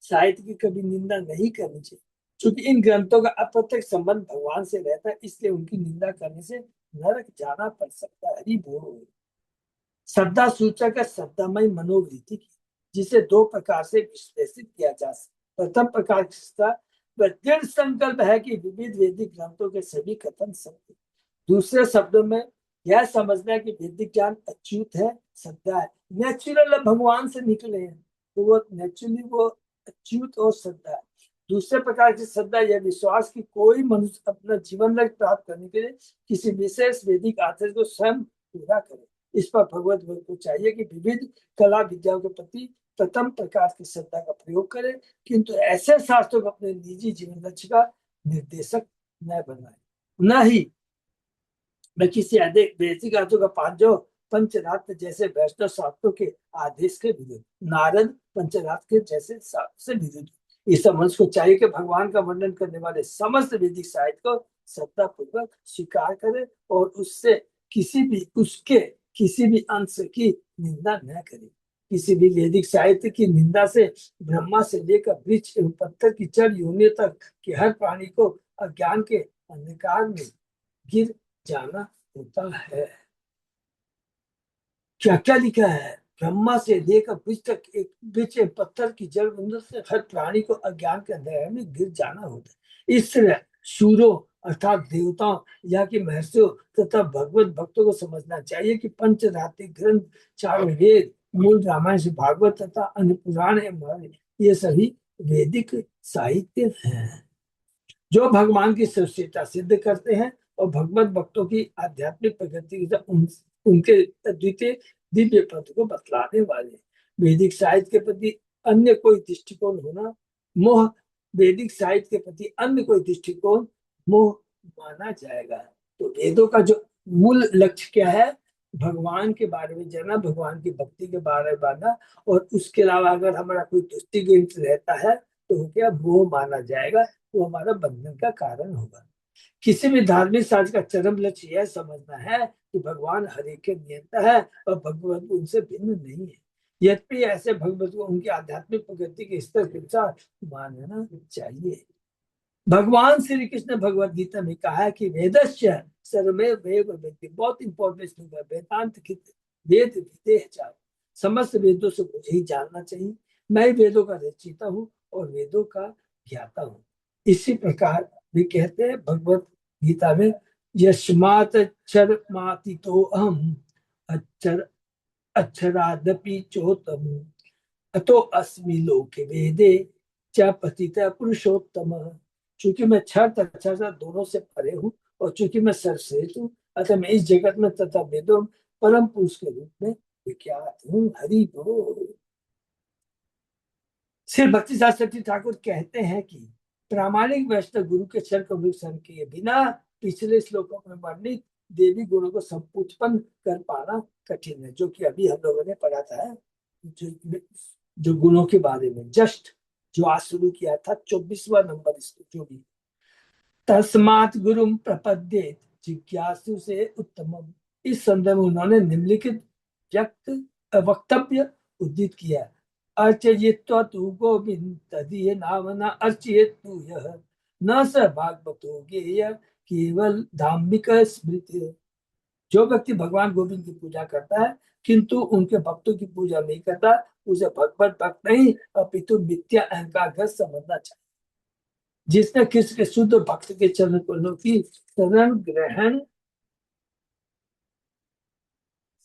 साहित्य की कभी निंदा नहीं करनी चाहिए। क्योंकि इन ग्रंथों का अप्रत्यक्ष संबंध भगवान से रहता है, इसलिए उनकी निंदा करने से नरक जाना पड़ सकता है। हरि बोल। श्रद्धा सूचक है श्रद्धामय मनोवृत्ति की, जिसे दो प्रकार से विश्लेषित किया जा सकता है। प्रथम प्रकार की दृढ़ संकल्प है कि विविध वैदिक ग्रंथों के सभी कथन सत्य। दूसरे शब्दों में यह समझना है कि वैदिक ज्ञान अच्युत है, श्रद्धा है, नेचुरल भगवान से निकले हैं, तो वो नेचुरली वो अच्युत और श्रद्धा है। दूसरे प्रकार की श्रद्धा यह विश्वास कि कोई मनुष्य अपना जीवन लक्ष्य प्राप्त करने के लिए किसी विशेष वैदिक आदर्श को स्वयं पूरा करे। इस पर भगवत भक्त को चाहिए कि विविध कला विद्याओं के प्रति प्रथम प्रकार की श्रद्धा का प्रयोग करे, किंतु ऐसे शास्त्रों को अपने निजी जीवन लक्ष्य का निर्देशक न बनाए। न ही मैं किसी अधिक वैदिक आदर्शों का पांचों पंचरात्र जैसे वैष्णव शास्त्रों के आदेश के विरुद्ध, नारद पंचरात्र के जैसे से विरुद्ध। इस मनुष्य को चाहिए कि भगवान का वर्णन करने वाले समस्त वैदिक साहित्य को श्रद्धा पूर्वक स्वीकार करे और उसके किसी भी अंश की निंदा न करे। किसी भी वैदिक साहित्य की निंदा से ब्रह्मा से लेकर वृक्ष एवं पत्थर की जड़ योनि तक के हर प्राणी को अज्ञान के अंधकार में गिर जाना होता है। क्या क्या लिखा है? ब्रह्मा से लेकर वृक्ष तक, एक वृक्ष पत्थर की जड़ से हर प्राणी को अज्ञान के अंधेरे में गिर जाना होता है। इस तरह सूरों अर्थात देवताओं या कि महर्षियों तथा भगवत भक्तों को समझना चाहिए कि पंचरात्रिक ग्रंथ, चारों वेद, मूल रामायण से भागवत तथा अन्य पुराण एवं ये सभी वैदिक साहित्य हैं, जो भगवान की श्रेष्ठता सिद्ध करते हैं और भगवत भक्तों की आध्यात्मिक प्रगति उनके अद्वितीय दिव्य पद को बतलाने वाले। वैदिक साहित्य के प्रति अन्य कोई दृष्टिकोण होना मोह वैदिक साहित्य के प्रति अन्य कोई दृष्टिकोण मोह माना जाएगा। तो वेदों का जो मूल लक्ष्य क्या है? भगवान के बारे में जानना, भगवान की भक्ति के बारे में जानना, और उसके अलावा अगर हमारा कोई दृष्टिकोण रहता है तो क्या मोह माना जाएगा, वो हमारा बंधन का कारण होगा। किसी भी धार्मिक साज का चरम लक्ष्य यह समझना है कि भगवान हर एक के नियंता है और भगवत उनसे भिन्न नहीं है। यद्यपि ऐसे भगवत को उनकी आध्यात्मिक प्रगति के स्तर के अनुसार मानना चाहिए। भगवान श्री कृष्ण भगवत गीता में कहा है कि वेदस्य सर्वमेव वेद वेत्ति, बहुत इंपॉर्टेंट है। वेदांत की वेद विदेह चार, समस्त वेदों से मुझे ही जानना चाहिए। मैं वेदों का रचयिता हूँ और वेदों का ज्ञाता हूँ। इसी प्रकार भी कहते हैं भगवत गीता में, यस्मात् अक्षरमातीतो अहम्, अक्षर अक्षरादपि चोत्तम अतो अस्मि लोके वेदे च पतित पुरुषोत्तम। चूंकि मैं छठ अक्षर दोनों से परे हूँ और चूंकि मैं सर्वश्रेष्ठ हूँ, अतः मैं इस जगत में तथा वेदों में परम पुरुष के रूप में विख्यात हूँ। हरि बोल। श्री भक्ति शास्त्री ठाकुर कहते हैं कि प्रामाणिक वैष्णव गुरु के चरण कमल शरण किए बिना पिछले श्लोकों में वर्णित देवी गुणों को संपुष्पन कर पाना कठिन है, जो कि अभी हम लोगों ने पढ़ा था, जो गुणों के बारे में जस्ट जो आज शुरू किया था 24वां नंबर जो भी। तस्मात् गुरुम प्रपद्येत जिज्ञासु से उत्तमम। इस संदर्भ में उन्होंने निम्नलिखित वक्तव्य उद्धृत किया। अर्चयित्वा तु गोविंद तदीय नाम न अर्चयेत् तु यः न स भागवतो गेय केवल धार्मिक स्मृति। जो व्यक्ति भगवान गोविंद की पूजा करता है किंतु उनके भक्तों की पूजा नहीं करता, उसे भगवत भक्त नहीं अपितु मिथ्या अहंकार ग्रस्त समझना चाहिए। जिसने कृष्ण के शुद्ध भक्त के चरण कमलों की शरण ग्रहण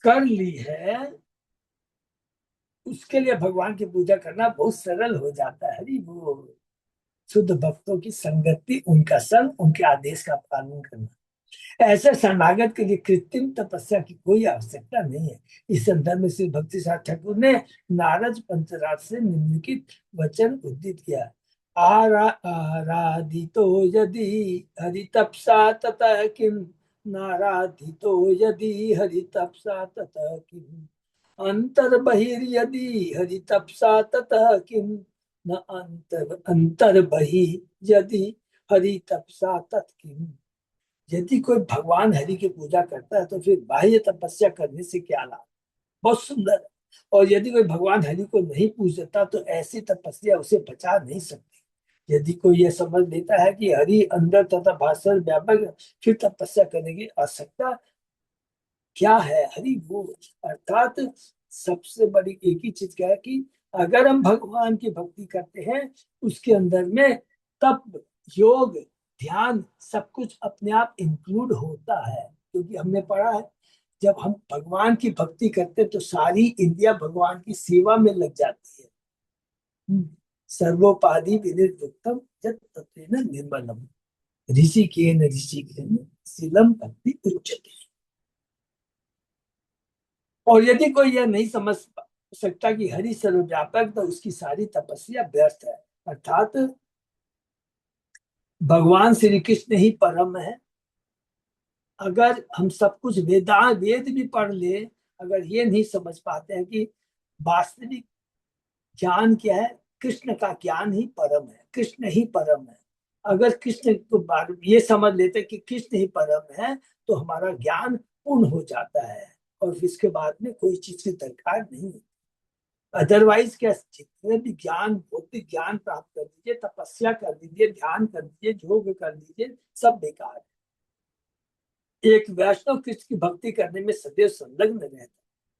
कर ली है, उसके लिए भगवान की पूजा करना बहुत सरल हो जाता है। हरि बोल। शुद्ध भक्तों की संगति, उनका संग, उनके आदेश का पालन करना, ऐसे शरणागत के लिए कृत्रिम तपस्या की कोई आवश्यकता नहीं है। इस संदर्भ में श्री भक्ति साहब ठाकुर ने नारद पंचराज से निम्नलिखित वचन उद्धृत किया। आराधितो यदि हरितपसा ततः किम, नाराधितो यदि हरितपसा ततः किम, अंतर बहिर्यदि हरितपसा ततः किम, न अंतर बहि यदि हरितपसा तत्किम। यदि कोई भगवान हरि की पूजा करता है तो फिर बाह्य तपस्या करने से क्या लाभ। बहुत सुंदर है। और यदि कोई भगवान हरि को नहीं पूजता तो ऐसी तपस्या उसे बचा नहीं सकती। यदि कोई यह समझ लेता है कि हरि अंदर तथा भाषण व्यापक, फिर तपस्या करने की आवश्यकता क्या है। हरि बोल। अर्थात सबसे बड़ी एक ही चीज क्या है कि अगर हम भगवान की भक्ति करते हैं, उसके अंदर में तप, योग, ध्यान सब कुछ अपने आप इंक्लूड होता है। क्योंकि हमने पढ़ा है जब हम भगवान की भक्ति करते हैं तो सारी इंडिया भगवान की सेवा में लग जाती है। सर्वोपाधि विनिर्मुक्तम यत् तत्वेन निर्मलम ऋषिकेन ऋषिकेन शीलम भक्ति उच्यते। और यदि कोई यह नहीं समझ सकता कि हरि सर्वव्यापक, तो उसकी सारी तपस्या व्यर्थ है। अर्थात भगवान श्री कृष्ण ही परम है। अगर हम सब कुछ वेद भी पढ़ ले, अगर ये नहीं समझ पाते हैं कि वास्तविक ज्ञान क्या है, कृष्ण का ज्ञान ही परम है, कृष्ण ही परम है। अगर कृष्ण को ये समझ लेते कि कृष्ण ही परम है तो हमारा ज्ञान पूर्ण हो जाता है और इसके बाद में कोई चीज की दरकार नहीं है। अदरवाइज क्या, जितने भी ज्ञान, भौतिक ज्ञान प्राप्त कर लीजिए, तपस्या कर लीजिए, ध्यान कर लीजिए, योग कर लीजिए, सब बेकार है। एक वैष्णव कृष्ण की भक्ति करने में सदैव संलग्न रहता है।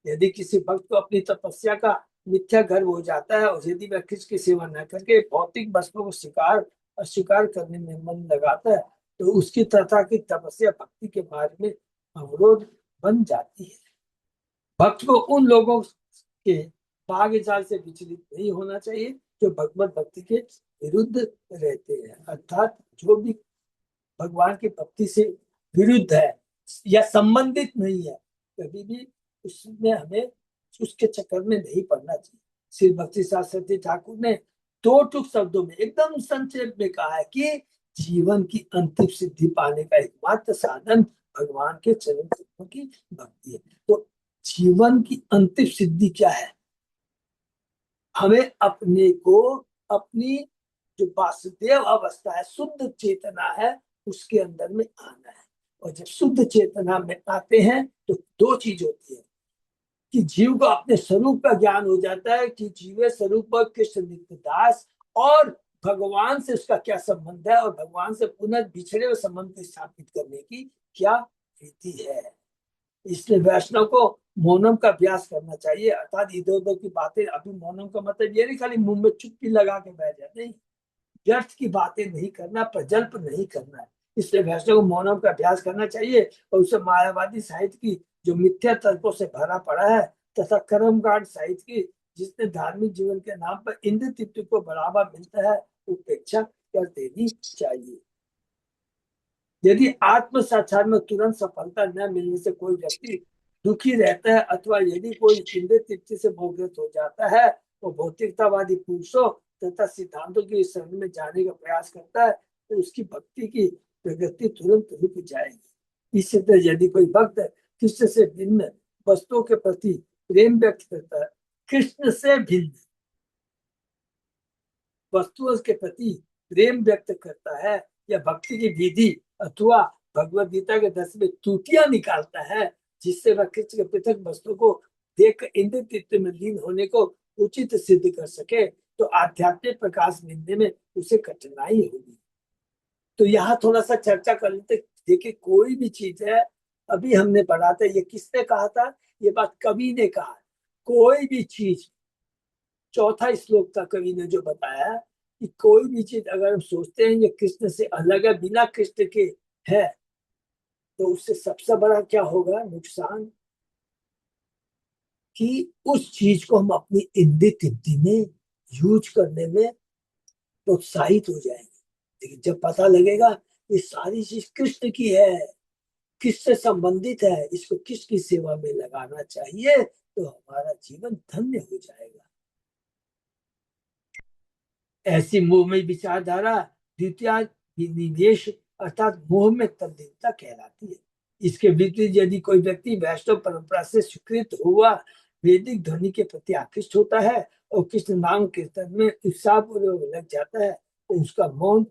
यदि किसी भक्त को अपनी तपस्या का मिथ्या गर्व हो जाता है और यदि वह कृष्ण की सेवा न करके भौतिक वस्तुओं को अस्वीकार करने में मन लगाता है तो उसकी तथा की तपस्या भक्ति के मार्ग में अवरोध बन जाती है। भक्त को उन लोगों के भाग्य जाल से विचलित नहीं होना चाहिए जो भगवत भक्ति के विरुद्ध रहते हैं। अर्थात जो भी भगवान की भक्ति से विरुद्ध है या संबंधित नहीं है, कभी भी उसमें हमें उसके चक्कर में नहीं पड़ना चाहिए। श्री भक्ति शास्त्री ठाकुर ने दो टूक शब्दों में एकदम संक्षेप में कहा है कि जीवन की अंतिम सिद्धि पाने का एकमात्र साधन भगवान के चरण कमलों की भक्ति है। तो जीवन की अंतिम सिद्धि क्या है? हमें अपने को, अपनी जो वासुदेव अवस्था है, शुद्ध चेतना है, उसके अंदर में आना है। और जब शुद्ध चेतना में आते हैं तो दो चीज होती है कि जीव को अपने स्वरूप का ज्ञान हो जाता है कि जीवे स्वरूप कृष्ण नित्य दास, और भगवान से उसका क्या संबंध है और भगवान से पुनः बिछड़े हुए संबंध को स्थापित करने की क्या रीति है। इसलिए वैष्णव को मौनम का अभ्यास करना चाहिए। अर्थात इधर उधर की बातें, अभी मौनम का मतलब ये नहीं खाली मुंह में चुप्पी लगा के बैठ जाते, नहीं, व्यर्थ की बातें नहीं करना, प्रजल्प नहीं करना है। इसलिए वैष्णव को मौनम का अभ्यास करना चाहिए और उसे मायावादी साहित्य की जो मिथ्या तर्कों से भरा पड़ा है तथा कर्मकांड सहित की जिसने धार्मिक जीवन के नाम पर इंद्र तृप्ति को बढ़ावा मिलता है उपेक्षा कर देनी चाहिए। यदि आत्म साक्षात्कार में तुरंत सफलता न मिलने से कोई व्यक्ति दुखी रहता है अथवा यदि कोई इंद्र तृप्ति से मोहग्रस्त हो जाता है तो भौतिकतावादी पुरुषों तथा सिद्धांतों की शरण में जाने का प्रयास करता है तो उसकी भक्ति की प्रगति तुरंत रुक जाएगी। इसी तरह यदि कोई भक्त कृष्ण से भिन्न वस्तुओं के प्रति प्रेम व्यक्त करता है, कृष्ण से भिन्न वस्तुओं के प्रति प्रेम व्यक्त करता है या भक्ति की विधि अथवा भगवद गीता के 10 में त्रुटियां निकालता है जिससे वह कृष्ण के पृथक वस्तु को देख इंद्र तृप्ति में लीन होने को उचित सिद्ध कर सके तो आध्यात्मिक प्रकाश मिलने में उसे कठिनाई होगी। तो यहाँ थोड़ा सा चर्चा कर लेते। देखिए कोई भी चीज है, अभी हमने पढ़ा था, ये किसने कहा था, ये बात कवि ने कहा। कोई भी चीज, चौथा श्लोक था कवि ने जो बताया कि कोई भी चीज अगर हम सोचते हैं ये कृष्ण से अलग है, बिना कृष्ण के है, तो उससे सबसे बड़ा क्या होगा नुकसान कि उस चीज को हम अपनी इंद्रिय तृप्ति में यूज करने में प्रोत्साहित हो जाएंगे। लेकिन जब पता लगेगा ये सारी चीज कृष्ण की है, किससे संबंधित है, इसको किसकी सेवा में लगाना चाहिए, तो हमारा जीवन धन्य हो जाएगा। ऐसी मोहमय विचारधारा द्वितीय निवेश अर्थात मोह में तल्लीनता कहलाती है। इसके विपरीत यदि कोई व्यक्ति वैष्णव परंपरा से स्वीकृत हुआ वैदिक ध्वनि के प्रति आकृष्ट होता है और कृष्ण नाम कीर्तन में उत्साहपूर्वक लग जाता है तो उसका मौन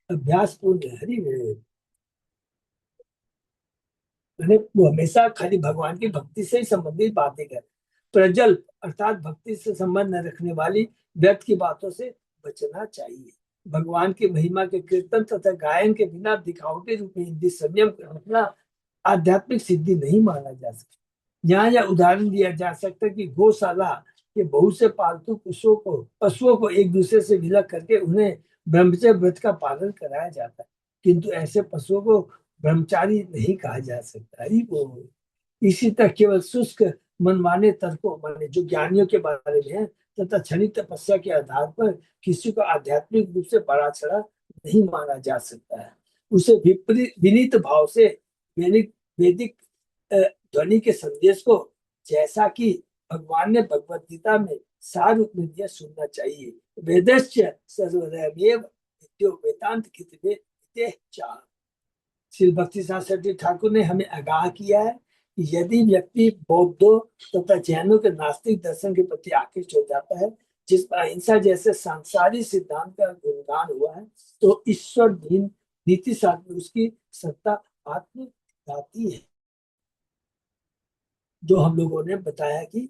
अभ्यास पूर्ण हरि वो हमेशा खाली भगवान की भक्ति से ही संबंधित बातें कर, प्रजल अर्थात भक्ति से संबंध न रखने वाली व्यर्थ की बातों से बचना चाहिए। भगवान की महिमा के कीर्तन तथा गायन के बिना दिखावटी रूप में इंद्रिय संयम रखना आध्यात्मिक सिद्धि नहीं माना जा सकता। यहाँ यह उदाहरण दिया जा सकता है कि गौशाला के बहुत से पालतू पशुओं को एक दूसरे से विलग करके उन्हें ब्रह्मचर्य व्रत का पालन कराया जाता है, किंतु ऐसे पशुओं को ब्रह्मचारी नहीं कहा जा सकता ही वो। इसी तरह केवल शुष्क मनमाने तर्कों माने जो ज्ञानियों के बारे में है तथा क्षणिक तपस्या के आधार पर किसी को आध्यात्मिक रूप से बड़ा चढ़ा नहीं माना जा सकता है। उसे विपरीत विनीत भाव से वैदिक ध्वनि के संदेश को जैसा कि भगवान ने भगवद गीता में सार रूप में दिया सुनना चाहिए। वेदस्य सर्वमेव वेदांत कितने श्री भक्ति शास्त्री ठाकुर ने हमें आगाह किया है कि यदि व्यक्ति बौद्धों तथा जैनों के नास्तिक दर्शन के प्रति आकृष्ट हो जाता है जिसमें अहिंसा जैसे सांसारिक सिद्धांत का गुणगान हुआ है तो ईश्वर नीति शास्त्र में उसकी सत्ता आत्मघाती है। जो हम लोगों ने बताया कि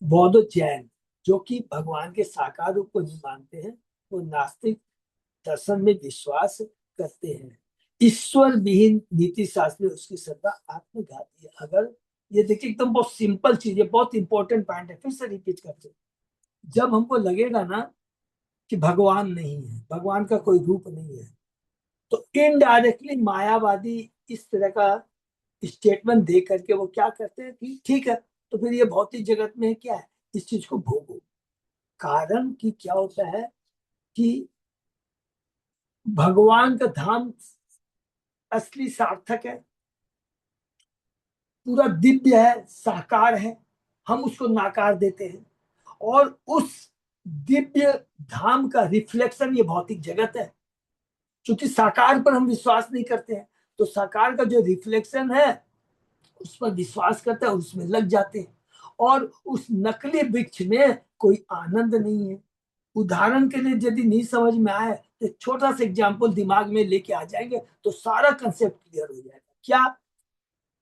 बौद्ध जैन जो कि भगवान के साकार रूप को नहीं मानते हैं वो नास्तिक दर्शन में विश्वास करते हैं। ईश्वर विहीन नीति शास्त्र में उसकी सत्ता आत्मघाती है। अगर ये देखिए एकदम बहुत सिंपल चीज है, बहुत इंपॉर्टेंट पॉइंट है, फिर से रिपीट करते हैं। जब हमको लगेगा ना कि भगवान नहीं है, भगवान का कोई रूप नहीं है, तो इनडायरेक्टली मायावादी इस तरह का स्टेटमेंट दे करके वो क्या करते हैं कि ठीक है तो फिर ये भौतिक जगत में क्या है, इस चीज को भोगो। कारण कि क्या होता है कि भगवान का धाम असली सार्थक है, पूरा दिव्य है, साकार है, हम उसको नाकार देते हैं और उस दिव्य धाम का रिफ्लेक्शन ये भौतिक जगत है। क्योंकि साकार पर हम विश्वास नहीं करते हैं तो साकार का जो रिफ्लेक्शन है उस पर विश्वास करते हैं और उसमें लग जाते हैं और उस नकली वृक्ष में कोई आनंद नहीं है। उदाहरण के लिए यदि नहीं समझ में आए तो छोटा सा एग्जाम्पल दिमाग में लेके आ जाएंगे तो सारा कंसेप्ट क्लियर हो जाएगा। क्या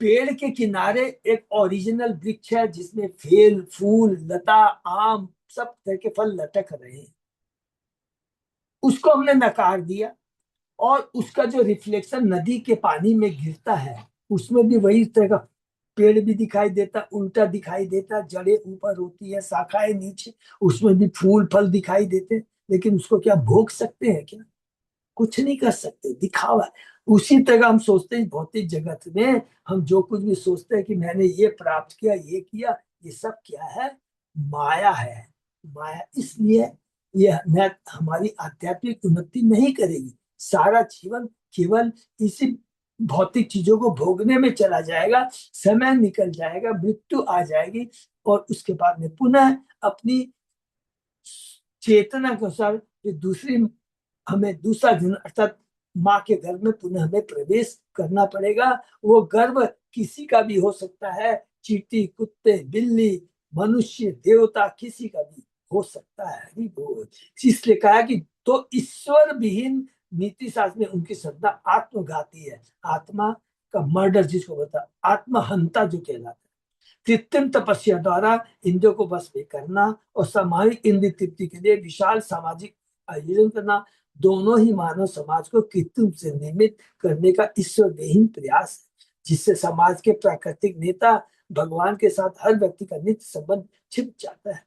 पेड़ के किनारे एक ओरिजिनल वृक्ष है जिसमें फेल फूल लता आम सब तरह के फल लटक रहे हैं, उसको हमने नकार दिया और उसका जो रिफ्लेक्शन नदी के पानी में गिरता है उसमें भी वही तरह का पेड़ भी दिखाई देता, उल्टा दिखाई देता, जड़ें ऊपर होती है, शाखाएं नीचे, उसमें भी फूल फल दिखाई देते, लेकिन उसको क्या भोग सकते हैं क्या? कुछ नहीं कर सकते, दिखावा। उसी तरह हम सोचते हैं भौतिक जगत में, हम जो कुछ भी सोचते हैं कि मैंने ये प्राप्त किया, ये किया, ये सब क्या है? माया है। माया इसलिए ये न हमारी आध्यात्मिक उन्नति नहीं करेगी। सारा जीवन केवल इसी भौतिक चीजों को भोगने में चला जाएगा, समय निकल जाएगा, मृत्यु आ जाएगी, और उसके बाद में पुनः अपनी चेतना के अनुसार जो दूसरी हमें दूसरा जन्म अर्थात माँ के गर्भ में पुनः हमें प्रवेश करना पड़ेगा। वो गर्भ किसी का भी हो सकता है, चींटी, कुत्ते, बिल्ली, मनुष्य, देवता, किसी का भी हो सकता है। हरि बोल। इसलिए कहा कि तो ईश्वर विहीन नीति शास्त्र में उनकी श्रद्धा आत्मघाती है। आत्मा का मर्डर जिसको बोलता है, आत्महंता जो कहलाता है। कृत्रिम तपस्या द्वारा इंद्रियों को बस में करना और सामूहिक इंद्रिय तृप्ति के लिए विशाल सामाजिक आयोजन करना, दोनों ही मानव समाज को कृत्रिम से निर्मित करने का ईश्वर विहीन प्रयास है, जिससे समाज के प्राकृतिक नेता भगवान के साथ हर व्यक्ति का नित्य संबंध छिप जाता है।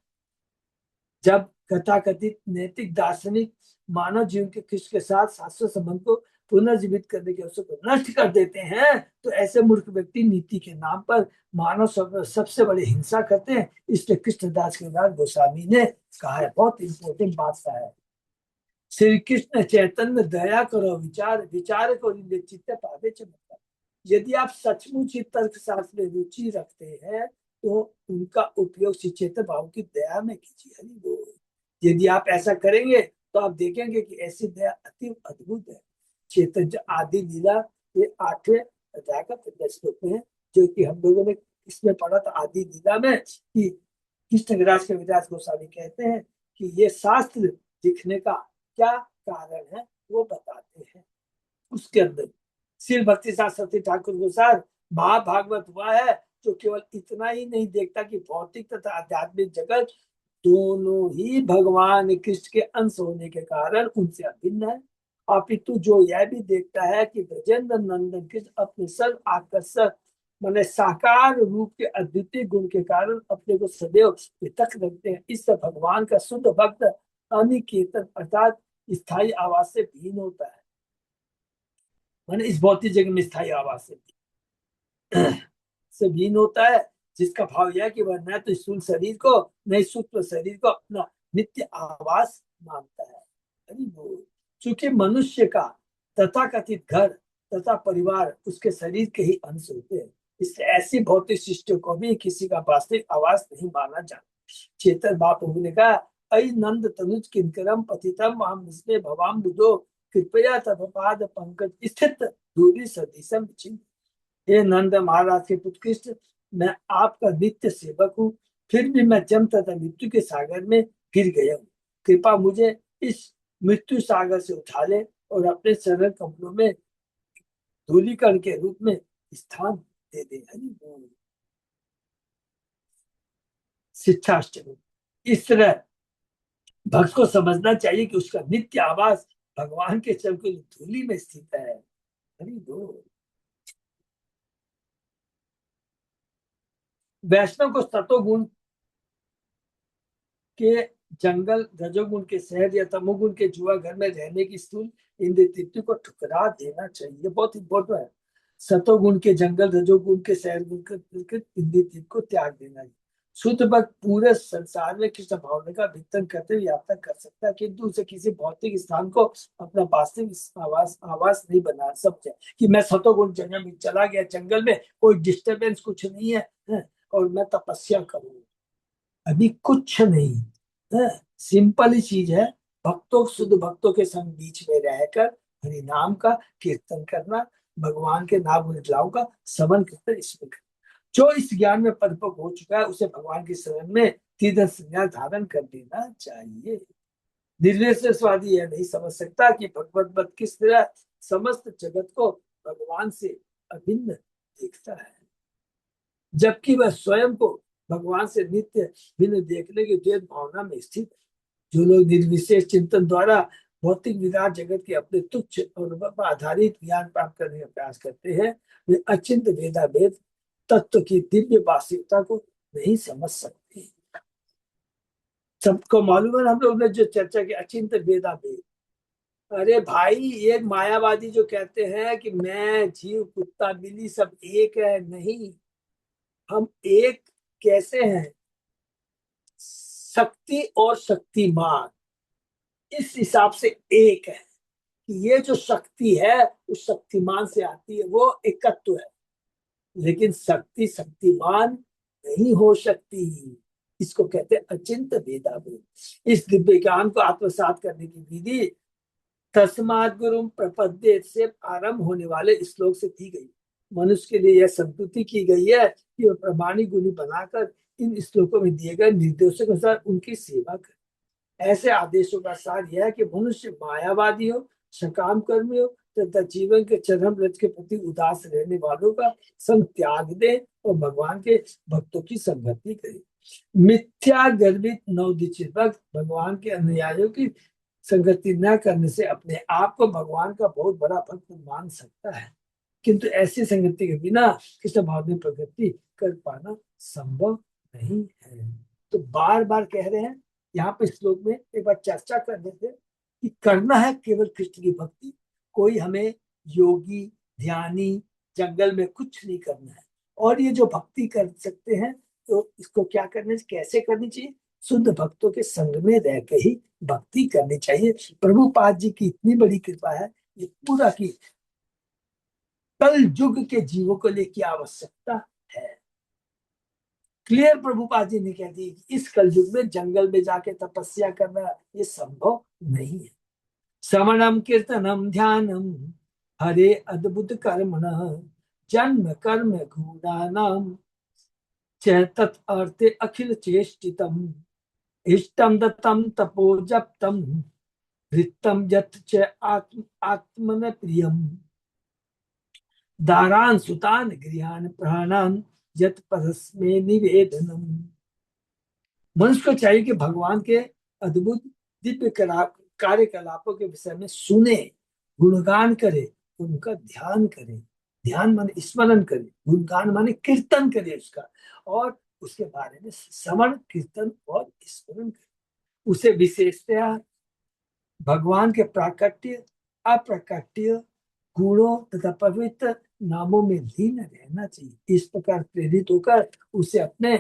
जब कथाकथित नैतिक दार्शनिक मानव जीवन के कृष्ण के साथ शाश्वत संबंध को पुनर्जीवित करने के अवसर को नष्ट कर देते हैं, तो ऐसे मूर्ख व्यक्ति नीति के नाम पर मानव सबसे बड़ी हिंसा करते हैं। इसलिए कृष्णदास कविराज गोस्वामी ने कहा है, बहुत इंपॉर्टेंट बात है, श्री कृष्ण चैतन्य दया करो विचार, विचार को चित्त पावे चमत्कार। यदि आप सचमुच ही तर्क शास्त्र में रुचि रखते हैं तो उनका उपयोग श्री चैतन्य भाव की दया में कीजिए। हरि बोल। यदि आप ऐसा करेंगे तो आप देखेंगे कि ऐसी दया अति अद्भुत है। चैतन्य आदि लीला ये 8वें अध्याय का 15 श्लोक में है, जो कि हम लोगों ने इसमें पढ़ा था आदि लीला में, कि कृष्णराज के विराज गोस्वामी कहते हैं कि ये शास्त्र लिखने का क्या कारण है वो बताते हैं। उसके अंदर श्री भक्ति सरस्वती ठाकुर अनुसार महाभागवत हुआ है जो केवल इतना ही नहीं देखता कि भौतिक तथा आध्यात्मिक जगत दोनों ही भगवान कृष्ण के अंश होने के कारण उनसे अभिन्न है, अपितु जो यह भी देखता है कि ब्रजेंद्र नंदन कृष्ण अपने सर्व आकर्षक मैंने साकार रूप के अद्वितीय गुण के कारण अपने को सदैव पृथक रखते हैं। इससे भगवान का शुद्ध भक्त अनिकेतन अर्थात स्थायी आवास से भिन्न होता है। मैंने इस भौतिक जगत में स्थायी आवास से भिन्न होता है, जिसका भाव यह है कि वह न तो स्थूल शरीर को न सूक्ष्म शरीर को अपना नित्य आवास मानता है। चूंकि मनुष्य का तथाकथित घर तथा परिवार उसके शरीर के ही अंश होते हैं, इसलिए ऐसी भौतिक सृष्टि को भी किसी का वास्तविक आवास नहीं माना जाता। चेतन महाप्रभु ने कहा, अई नंद तनुज किंकरम पतितम हम इसमें भवाम बुधो कृपया तब पाद पंकज स्थित दूरी सदीसम चिन्ह। हे नंद महाराज के पुत्र कृष्ण, मैं आपका नित्य सेवक हूँ, फिर भी मैं जन्म तथा मृत्यु के सागर में गिर गया हूँ। कृपा मुझे इस मृत्यु सागर से उठा ले और अपने चरण कमलों में धूलिकण के रूप में स्थान दे दे। शिक्षाष्टमी। इस तरह भक्त को समझना चाहिए कि उसका नित्य आवास भगवान के चरण की धूलि में स्थित है। हरि बोल। वैष्णव को सतोगुण के जंगल, रजोगुण के शहर या तमोगुण के जुआ घर में रहने की स्थूल इंद्रिय तृप्ति को ठुकरा देना चाहिए। बहुत इंपॉर्टेंट है। सतोगुण के जंगल, रजोगुण के शहर इंद्रिय तृप्ति को त्याग देना चाहिए। शुद्ध भक्त पूरे संसार में कृष्ण भावना का वितरण करते हुए यात्रा कर सकता है, किंतु उसे किसी भौतिक स्थान को अपना वास्तविक आवास नहीं बना सकता। कि मैं सतोगुण जंगल में चला गया, जंगल में कोई डिस्टरबेंस कुछ नहीं है और मैं तपस्या करूँ, अभी कुछ नहीं है। सिंपल ही चीज है, भक्तों शुद्ध भक्तों के संग बीच में रहकर हरि नाम का कीर्तन करना, भगवान के नाम उल्लाओं का समन कीर्तन इसमें करना। जो इस ज्ञान में परिपक्व हो चुका है उसे भगवान की शरण में तीव्र संज्ञा धारण कर देना चाहिए। निर्विशेषवादी यह नहीं समझ सकता कि भगवत भक्त किस तरह समस्त जगत को भगवान से अभिन्न देखता है, जबकि वह स्वयं को भगवान से नित्य भिन्न देखने की द्वैत भावना में स्थित है। जो लोग निर्विशेष चिंतन द्वारा भौतिक विराट जगत के अपने तुच्छ और आधारित ज्ञान प्राप्त करने का प्रयास करते हैं, वे अचिंत भेदाभेद तत्व की दिव्य वास्तविकता को नहीं समझ सकते। सबको मालूम है, हम लोग ने जो चर्चा की अचिंत भेदाभेद, अरे भाई, ये मायावादी जो कहते हैं कि मैं जीव कुत्ता बिल्ली सब एक है, नहीं। हम एक कैसे हैं? शक्ति और शक्तिमान इस हिसाब से एक है कि ये जो शक्ति है उस शक्तिमान से आती है, वो एकत्व है। लेकिन शक्ति शक्तिमान नहीं हो सकती। इसको कहते हैं अचिंत भेदाभेद। इस दिव्य ज्ञान को आत्मसात करने की विधि तस्मात् गुरुम प्रपद्ये से आरंभ होने वाले श्लोक से दी गई। मनुष्य के लिए यह संतुति की गई है कि वह प्रमाणिक गुणी बनाकर इन श्लोकों में दिए गए निर्देशों के अनुसार उनकी सेवा करे। ऐसे आदेशों का सार यह है कि मनुष्य मायावादी हो, सकाम कर्मी हो तथा जीवन के चरम लक्ष्य के प्रति उदास रहने वालों का संग त्याग दे और भगवान के भक्तों की संगति करे। मिथ्या गर्वित नवदिचित भक्त भगवान के अनुयायियों की संगति न करने से अपने आप को भगवान का बहुत बड़ा भक्त मान सकता है, किंतु ऐसी संगति के बिना कृष्ण भाव में प्रगति कर पाना संभव नहीं है। तो बार बार कह रहे हैं, यहाँ पे श्लोक में एक बार चर्चा कर लेते हैं कि करना है केवल कृष्ण की भक्ति। कोई हमें योगी ध्यानी जंगल में कुछ नहीं करना है। और ये जो भक्ति कर सकते हैं तो इसको क्या करना, कैसे करनी चाहिए? शुद्ध भक्तों के संग में रह के ही भक्ति करनी चाहिए। प्रभुपाद जी की इतनी बड़ी कृपा है, ये पूरा की कल युग के जीवों को लिए क्या आवश्यकता है। क्लियर प्रभुपाद जी ने कह दी कि इस कल युग में जंगल में जाके तपस्या करना ये संभव नहीं है। श्रवणम कीर्तनम ध्यानम हरे अद्भुत कर्मण जन्म कर्म गुणानाम च तत् अखिल चेष्टितम इष्टम दत्तम तपो जप्तम वृत्तम यत् च आत्मन प्रियम दारान सुतान गृहान प्राणान यत् परस्मे निवेदनम। मनुष्य को चाहिए कि भगवान के अद्भुत दिव्य कार्यकलापों के विषय में सुने, गुणगान करे, उनका ध्यान करे। ध्यान माने स्मरण करे, गुणगान माने कीर्तन करे उसका, और उसके बारे में श्रवण कीर्तन और स्मरण करे। उसे विशेषतया भगवान के प्राकट्य अप्राकट्य गुणों तथा पवित्र नामों में लीन रहना चाहिए। इस प्रकार प्रेरित होकर उसे अपने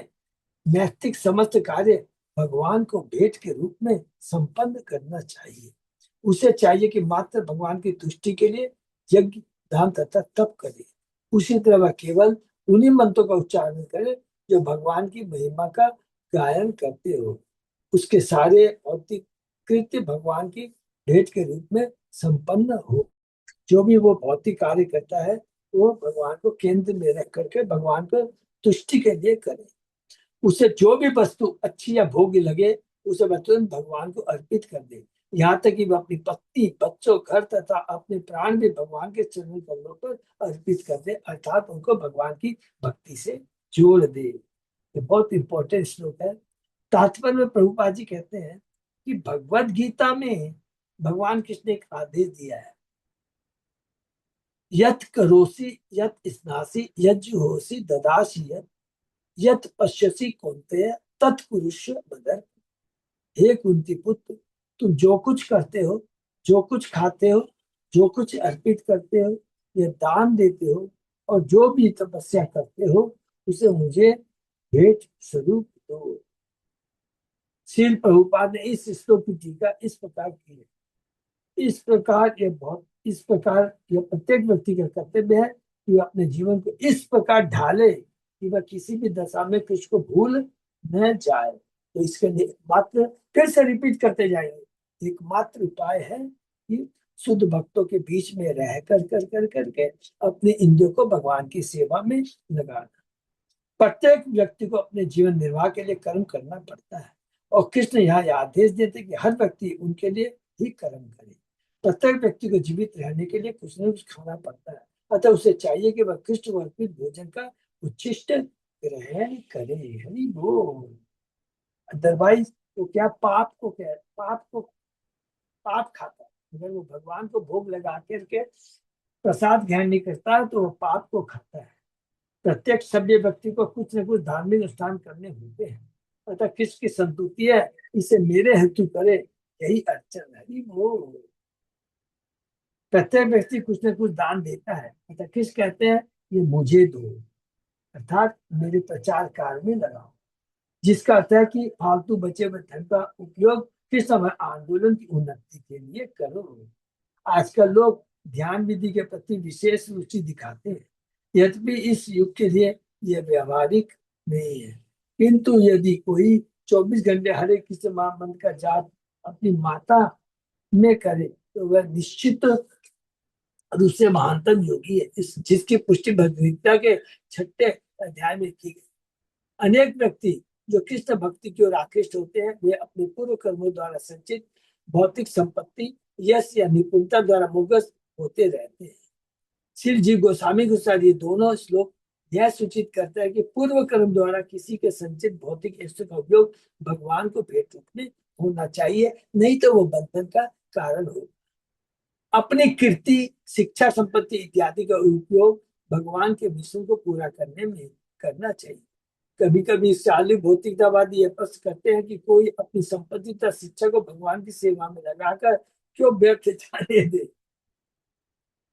नैतिक समस्त कार्य भगवान को भेंट के रूप में संपन्न करना चाहिए। उसे चाहिए कि मात्र भगवान की तुष्टि के लिए यज्ञ दान तथा तप करे। उसी तरह वह केवल उन्हीं मंत्रों का उच्चारण करे जो भगवान की महिमा का गायन करते हो। उसके सारे भौतिक कृत्य भगवान की भेंट के रूप में संपन्न हो। जो भी वो भौतिक कार्य करता है वो भगवान को केंद्र में रख करके भगवान को तुष्टि के लिए करे। उसे जो भी वस्तु अच्छी या भोग्य लगे उसे वह तुरंत भगवान को अर्पित कर दे। यहाँ तक कि वह अपनी पत्नी बच्चों घर तथा अपने प्राण भी भगवान के चरण कमलों पर अर्पित कर दे, अर्थात उनको भगवान की भक्ति से जोड़ दे। ये बहुत इंपॉर्टेंट श्लोक है। तात्पर्य में प्रभुपाद जी कहते हैं कि भगवत गीता में भगवान कृष्ण ने एक आदेश दिया है, यत करोसी यत स्नासी यत जुहोसी ददासी यत पश्यसी कौन्तेय तत्पुरुष मदर। हे कुंती पुत्र, तुम जो कुछ करते हो, जो कुछ खाते हो, जो कुछ अर्पित करते हो, ये दान देते हो और जो भी तपस्या करते हो उसे मुझे भेंट स्वरूप दो। श्रील प्रभुपाद ने इस श्लोक की टीका इस प्रकार की है। इस प्रकार यह प्रत्येक व्यक्ति का कर्तव्य है कि वह अपने जीवन को इस प्रकार ढाले कि वह किसी भी दशा में कृष्ण को भूल न जाए। तो इसके लिए मात्र फिर से रिपीट करते जाएंगे, एकमात्र उपाय है कि शुद्ध भक्तों के बीच में रह कर करके अपने इंद्रियों को भगवान की सेवा में लगाना। प्रत्येक व्यक्ति को अपने जीवन निर्वाह के लिए कर्म करना पड़ता है और कृष्ण यहाँ आदेश देते कि हर व्यक्ति उनके लिए ही कर्म करे। प्रत्येक व्यक्ति को जीवित रहने के लिए कुछ न कुछ खाना पड़ता है, अतः उसे चाहिए कि वह कृष्ण को अर्पित भोजन का उच्छिष्ट ग्रहण करे। हरि बोल। अदरवाइज तो क्या पाप खाता है। अगर वो भगवान को भोग लगा करके प्रसाद ग्रहण नहीं करता है तो वो पाप को खाता है। प्रत्येक सभ्य व्यक्ति को कुछ न कुछ धार्मिक अनुष्ठान करने होते हैं, अतः किसकी संतुष्टि है इसे मेरे हेतु करे, यही अर्चन है। वो प्रत्येक व्यक्ति कुछ न कुछ दान देता है, अतः कृष्ण कहते हैं ये मुझे दो, अर्थात मेरे प्रचार कार्य में लगाओ, जिसका अर्थ है कि फालतू बचे हुए धन का उपयोग कृष्ण आंदोलन की उन्नति के लिए करो। आजकल लोग ध्यान विधि के प्रति विशेष रुचि दिखाते हैं, यद्यपि इस युग के लिए यह व्यवहारिक नहीं है। किंतु यदि कोई 24 घंटे हरे कृष्ण महामंत्र का जाप अपनी माता में करे तो वह निश्चित रूप से महानतम योगी है, इस जिसकी पुष्टि भगवद के 6 अध्याय में की गई। अनेक व्यक्ति जो कृष्ण भक्ति की ओर आकृष्ट होते हैं, वे अपने पूर्व कर्मों द्वारा संचित भौतिक संपत्ति, यश या निपुणता द्वारा मुग्ध होते रहते हैं। श्री जी गोस्वामी गुसारी ये दोनों श्लोक यह सूचित करता है कि पूर्व कर्म द्वारा किसी के संचित भौतिक ऐश्वर्य का उपयोग भगवान को भेंट रूप में होना चाहिए, नहीं तो वो बंधन का कारण हो। अपनी कीर्ति, शिक्षा, संपत्ति इत्यादि का उपयोग भगवान के मिशन को पूरा करने में करना चाहिए। कभी कभी शाली भौतिकतावादी यह प्रश्न करते हैं कि कोई अपनी संपत्ति तथा शिक्षा को भगवान की सेवा में लगाकर क्यों व्यर्थ जाने दे,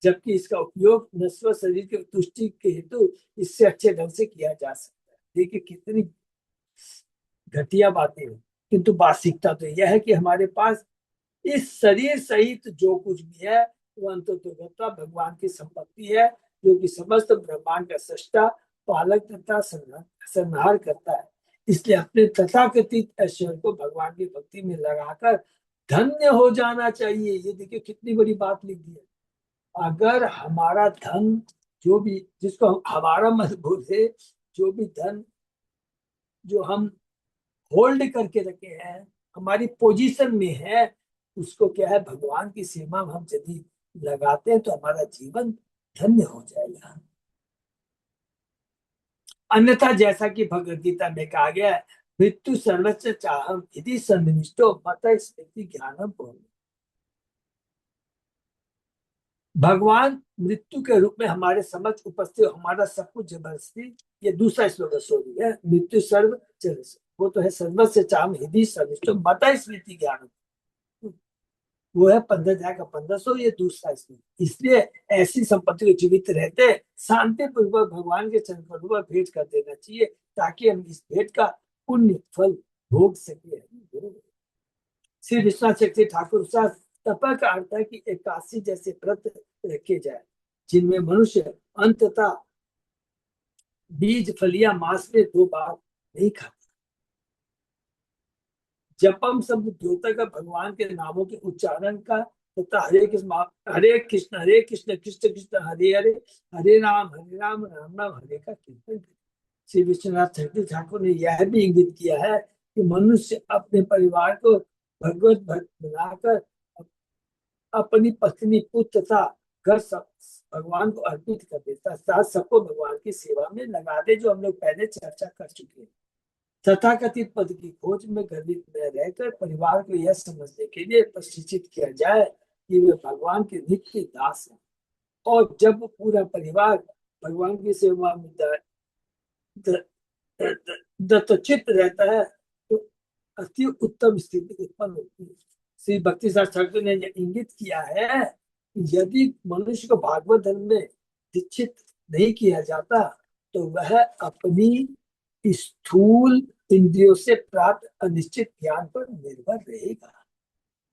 जबकि इसका उपयोग नश्वर शरीर के तुष्टि के हेतु इससे अच्छे ढंग से किया जा सकता है। देखिए कितनी घटिया बातें हैं, किंतु वास्तविकता तो यह है कि हमारे पास इस शरीर सहित जो कुछ भी है वह अंततः भगवान की संपत्ति है, जो कि समस्त ब्रह्मांड का सृष्टा, पालक तथा संहार करता है। इसलिए अपने तथाकथित ऐश्वर्य को भगवान की भक्ति में लगाकर धन्य हो जाना चाहिए। ये देखिए कितनी बड़ी बात लिख दी है। अगर हमारा धन, जो भी, जिसको हमारा मत बोले, जो भी धन जो हम होल्ड करके रखे हैं, हमारी पोजीशन में है, उसको क्या है, भगवान की सेवा में हम यदि लगाते हैं तो हमारा जीवन धन्य हो जाएगा। अन्यथा जैसा कि भगवद गीता में कहा गया है, मृत्यु सर्वस्व चाहम यदि सन्निष्ठो मत स्मृति ज्ञानम बोल। भगवान मृत्यु के रूप में हमारे समक्ष उपस्थित, हमारा सब कुछ जबरदस्ती, ये दूसरा श्लोक है, मृत्यु सर्व वो तो है सर्वस्व चाहम यदि सन्निष्ठो मत स्मृति ज्ञानम, वो है 15 का 1500, ये दूसरा इसमें। इसलिए ऐसी संपत्ति को जीवित रहते शांति पूर्वक भगवान के चरण पर भेंट कर देना चाहिए, ताकि हम इस भेंट का पुण्य फल भोग सके। श्री विश्वनाथ चक्रवर्ती ठाकुर साहब, तपा का अर्थ है कि 81 जैसे व्रत रखे जाए, जिनमें मनुष्य अंततः बीज फलिया मास में 2 बार नहीं खाता। जपम शब्द द्योतक का भगवान के नामों के उच्चारण का तथा हरे कृष्ण कृष्ण कृष्ण हरे हरे, हरे राम राम राम हरे का कीर्तन करें। श्री विश्वनाथ चक्रवर्ती ठाकुर ने यह भी इंगित किया है कि मनुष्य अपने परिवार को भगवत भक्त बनाकर अपनी पत्नी, पुत्र तथा घर सब भगवान को अर्पित कर देता, साथ सबको भगवान की सेवा में लगा दे, जो हम लोग पहले चर्चा कर चुके हैं। तथाकथित पद की खोज में गर्वित न रहकर परिवार को यह समझने के लिए प्रशिक्षित किया जाए कि वे भगवान के नित्य दास हैं, और जब पूरा परिवार भगवान की सेवा में दत्तचित रहता है तो अति उत्तम स्थिति उत्पन्न होती है। श्री भक्ति शास्त्र ठाकुर ने यह इंगित किया है कि यदि मनुष्य को भागवत धर्म में दीक्षित नहीं किया जाता तो वह अपनी स्थूल इंद्रियों से प्राप्त अनिश्चित ज्ञान पर निर्भर रहेगा।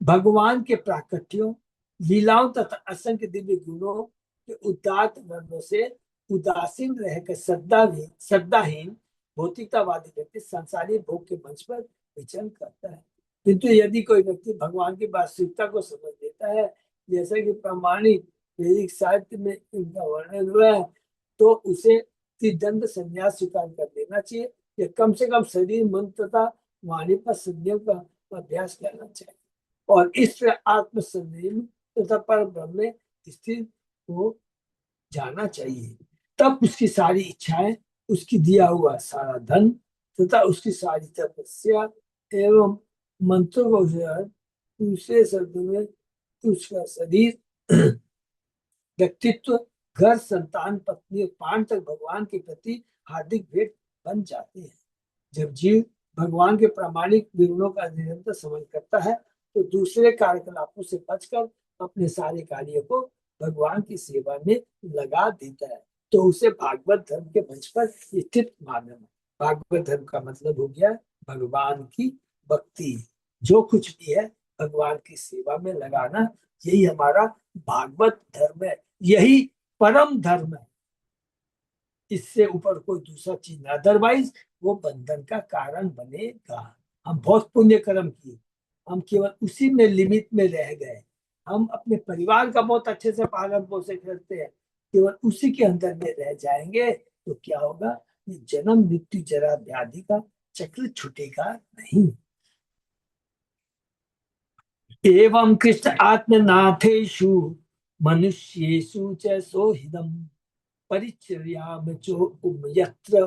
भगवान के प्राकट्यों, लीलाओं तथा असंख्य दिव्य गुणों के उदात्त वर्णों से उदासीन रहकर श्रद्धाहीन भौतिकतावादी व्यक्ति संसारी भोग के मंच पर विचरण करता है। किंतु यदि कोई व्यक्ति भगवान की वास्तविकता को समझ लेता है, जैसा कि प्रामाणिक वैदिक साहित्य में इनका वर्णन हुआ है, तो उसे त्रिदंड संन्यास स्वीकार कर देना चाहिए, या कम से कम शरीर, मन तथा वाणी पर संयम का अभ्यास करना चाहिए, और इस आत्म संयम तथा पर ब्रह्म में स्थित हो जाना चाहिए। तब उसकी सारी इच्छाएं, उसकी दिया हुआ सारा धन तथा उसकी सारी तपस्या एवं मंत्रों का दूसरे शब्दों में उसका शरीर, व्यक्तित्व, घर, संतान, पत्नी और प्राण तक भगवान के प्रति हार्दिक भेंट बन जाते हैं। जब जीव भगवान के प्रामाणिक विवरणों का निरंतर समझ करता है तो दूसरे कार्यकलापों से बचकर अपने सारे कार्यों को भगवान की सेवा में लगा देता है, तो उसे भागवत धर्म के मंच पर स्थित मानना है। भागवत धर्म का मतलब हो गया भगवान की भक्ति। जो कुछ भी है भगवान की सेवा में लगाना, यही हमारा भागवत धर्म है, यही परम धर्म है। इससे ऊपर कोई दूसरा चीज ना, अदरवाइज वो बंधन का कारण बनेगा। हम बहुत पुण्य कर्म किए, हम केवल उसी में लिमिट में रह गए, हम अपने परिवार का बहुत अच्छे से पालन पोषण करते हैं, केवल उसी के अंदर में रह जाएंगे तो क्या होगा, ये जन्म मृत्यु जरा व्याधि का चक्र छूटेगा नहीं। एवं कृष्ण आत्मनाथेषु मनुष्येषु च सोहिदम परिचर्याम चो यत्र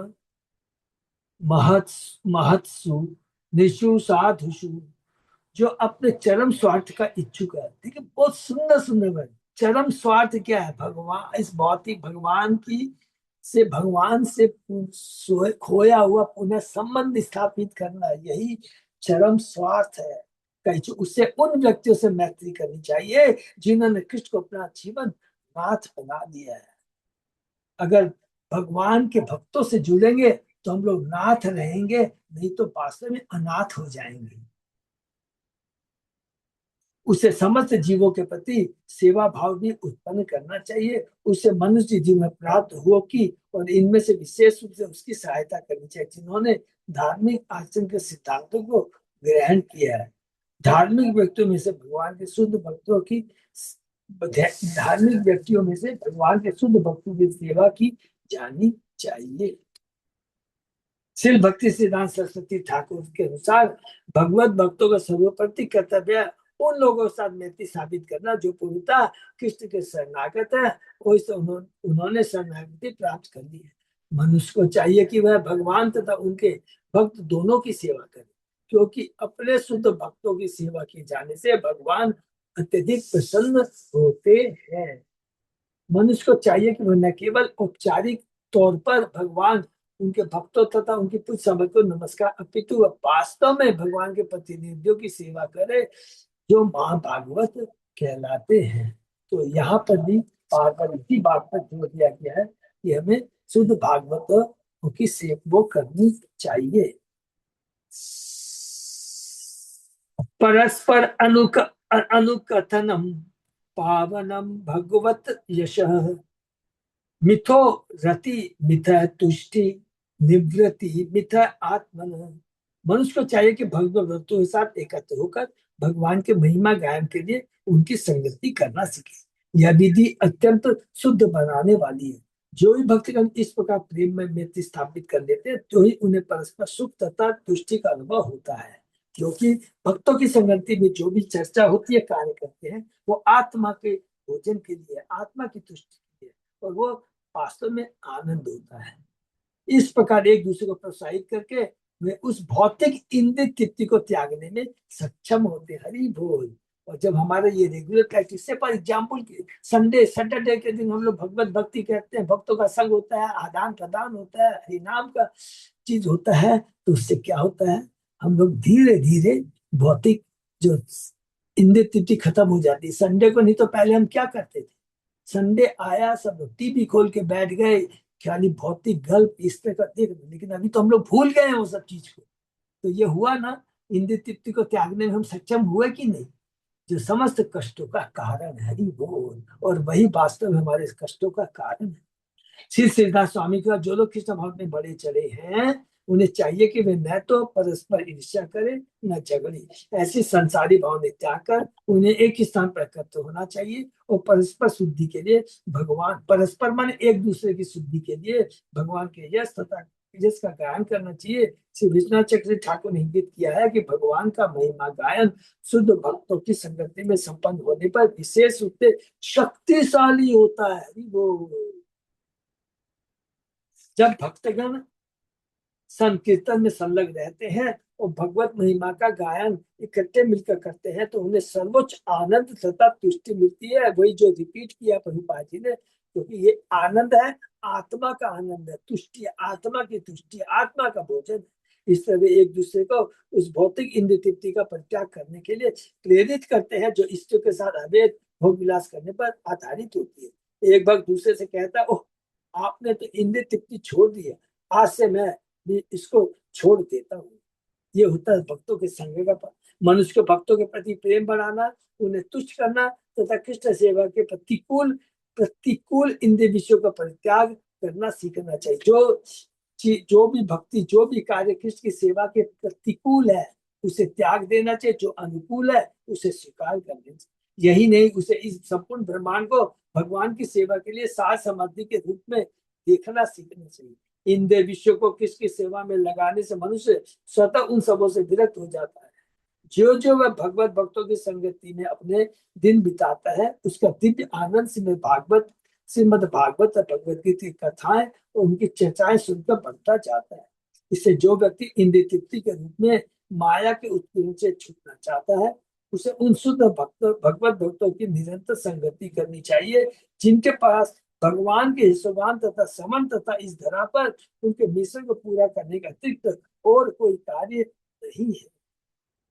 महत् महत्सु निशु साधुषु। जो अपने चरम स्वार्थ का इच्छुक है, देखिए बहुत सुंदर सुंदर वर्ड। चरम स्वार्थ क्या है, भगवान, इस भौतिक भगवान की से भगवान से खोया हुआ पुनः संबंध स्थापित करना, यही चरम स्वार्थ है। कहीं उससे उन व्यक्तियों से मैत्री करनी चाहिए जिन्होंने कृष्ण को अपना जीवन नाथ बना दिया है। अगर भगवान के भक्तों से जुड़ेंगे तो हम लोग नाथ रहेंगे, नहीं तो वास्तव में अनाथ हो जाएंगे। उसे समस्त जीवों के प्रति सेवा भाव भी उत्पन्न करना चाहिए, उसे मनुष्य जीवन प्राप्त हो की, और इनमें से विशेष रूप से उसकी सहायता करनी चाहिए जिन्होंने धार्मिक आचरण के सिद्धांतों को ग्रहण किया है। धार्मिक व्यक्तियों में से भगवान के शुद्ध भक्तों की धार्मिक व्यक्तियों में से भगवान के शुद्ध भक्तों की सेवा की जानी चाहिए। श्री भक्ति सिद्धांत सरस्वती ठाकुर के अनुसार भगवत भक्तों का सर्वप्रति कर्तव्य उन लोगों के साथ मैत्री साबित करना जो पूर्णतः कृष्ण के शरणागत है, वैसे उन्होंने शरणागति प्राप्त कर ली है। मनुष्य को चाहिए कि वह भगवान तथा उनके भक्त दोनों की सेवा करे, क्योंकि अपने शुद्ध भक्तों की सेवा किए जाने से भगवान अत्यधिक प्रसन्न होते हैं। मनुष्य को चाहिए कि वह न केवल औपचारिक तौर पर भगवान, उनके भक्तों तथा उनकी कुछ समय को नमस्कार, अपितु वह वास्तव में भगवान के प्रतिनिधियों की सेवा करे जो महाभागवत कहलाते हैं। तो यहाँ पर भी बार बार इसी बात पर जोर दिया गया है कि हमें शुद्ध भागवत की सेवा करनी चाहिए। परस्पर अनुकथनम पावनम भगवत यशः मिथो रति मिथ तुष्टि निवृत्ति मिथ आत्मन। मनुष्य को चाहिए कि भगवत भक्तों के साथ एकत्र होकर भगवान के महिमा गायन के लिए उनकी संगति करना सीखे। यह विधि अत्यंत शुद्ध बनाने वाली है। जो ही भक्तगण इस प्रकार प्रेम में मैत्री स्थापित कर लेते हैं तो ही उन्हें परस्पर सुख तथा तुष्टि का अनुभव होता है, क्योंकि भक्तों की संगति में जो भी चर्चा होती है, कार्य करते हैं, वो आत्मा के भोजन के लिए, आत्मा की तुष्टि के लिए, और वो वास्तव में आनंद होता है। इस प्रकार एक दूसरे को प्रोत्साहित करके वे उस भौतिक इंद्रिय तृप्ति को त्यागने में सक्षम होते। हरि बोल। और जब हमारा ये रेगुलर प्रैक्टिस है, फॉर एग्जाम्पल संडे सैटरडे के दिन हम लोग भगवत भक्ति करते हैं, भक्तों का संग होता है, आदान प्रदान होता है, हरिनाम का चीज होता है, तो उससे क्या होता है, हम लोग धीरे धीरे भौतिक जो इंद्रिय तृप्ति खत्म हो जाती है। संडे को नहीं तो पहले हम क्या करते थे, संडे आया सब लोग टीवी खोल के बैठ गए, खाली भौतिक गल्प इस पे करते, लेकिन अभी तो हम लोग भूल गए हैं वो सब चीज को। तो ये हुआ ना, इंद्रिय तृप्ति को त्यागने में हम सक्षम हुए कि नहीं, जो समस्त कष्टों का कारण है। हरि बोल। और वही वास्तव में हमारे कष्टों का कारण है। श्री सिद्धार्थ स्वामी का जो लोग कृष्ण भक्त में बड़े चले हैं, उन्हें चाहिए कि वे न तो परस्पर ईर्ष्या करें न झगड़े, ऐसी संसारी भावना त्याग कर उन्हें एक स्थान पर एकत्र होना चाहिए और परस्पर शुद्धि के लिए भगवान, परस्पर माने एक दूसरे की शुद्धि के लिए भगवान के यश तथा यश का गायन करना चाहिए। श्री विश्वनाथ चक्रवर्ती ठाकुर ने इंगित किया है कि भगवान का महिमा गायन शुद्ध भक्तों की संगति में संपन्न होने पर विशेष रूप से शक्तिशाली होता है। वो जब भक्तगण संकीर्तन में संलग्न रहते हैं और भगवत महिमा का गायन इकट्ठे मिलकर करते हैं तो उन्हें सर्वोच्च आनंद तथा तुष्टि मिलती है। वही जो रिपीट किया प्रभुपाद जी ने, क्योंकि ये आनंद है, आत्मा का आनंद है, तुष्टि आत्मा की तुष्टि, आत्मा का भोजन। इस तरह एक दूसरे को उस भौतिक इंद्रिय तृप्ति का परित्याग करने के लिए प्रेरित करते हैं, जो ईश्वर के साथ अवैध भोग विलास करने पर आधारित होती है। एक भक्त दूसरे से कहता है, ओह आपने तो इंद्रिय तृप्ति छोड़ दी है, आज से मैं भी इसको छोड़ देता हूँ। ये होता है भक्तों के संग का फल। मनुष्य को भक्तों के प्रति प्रेम बढ़ाना, उन्हें तुच्छ करना तथा कृष्ण सेवा के प्रतिकूल प्रतिकूल इंद्रिय विषयों का परित्याग करना सीखना चाहिए। जो भी भक्ति, जो भी कार्य कृष्ण की सेवा के प्रतिकूल है उसे त्याग देना चाहिए, जो अनुकूल है उसे स्वीकार कर लेना चाहिए। यही नहीं, उसे इस संपूर्ण ब्रह्मांड को भगवान की सेवा के लिए सार समाधि के रूप में देखना सीखना चाहिए। इंद्रिय विषयों को किसकी सेवा में लगाने से मनुष्य स्वतः उन सबों से विरक्त हो जाता है। जो जो वह भगवत भक्तों की संगति में अपने दिन बिताता है, उसका दिव्य आनंद श्रीमद भागवत और भगवत गीता की कथाएं और उनकी चर्चाएं सुनकर बढ़ता जाता है। इससे जो व्यक्ति इंद्रिय तृप्ति के रूप में माया के उत्पीड़न से छूटना चाहता है, उसे उन शुद्ध भगवत भक्तों की निरंतर संगति करनी चाहिए, जिनके पास भगवान के हिस्सोगान तथा समन तथा इस धरा पर उनके मिशन को पूरा करने का अतिरिक्त और कोई कार्य नहीं है।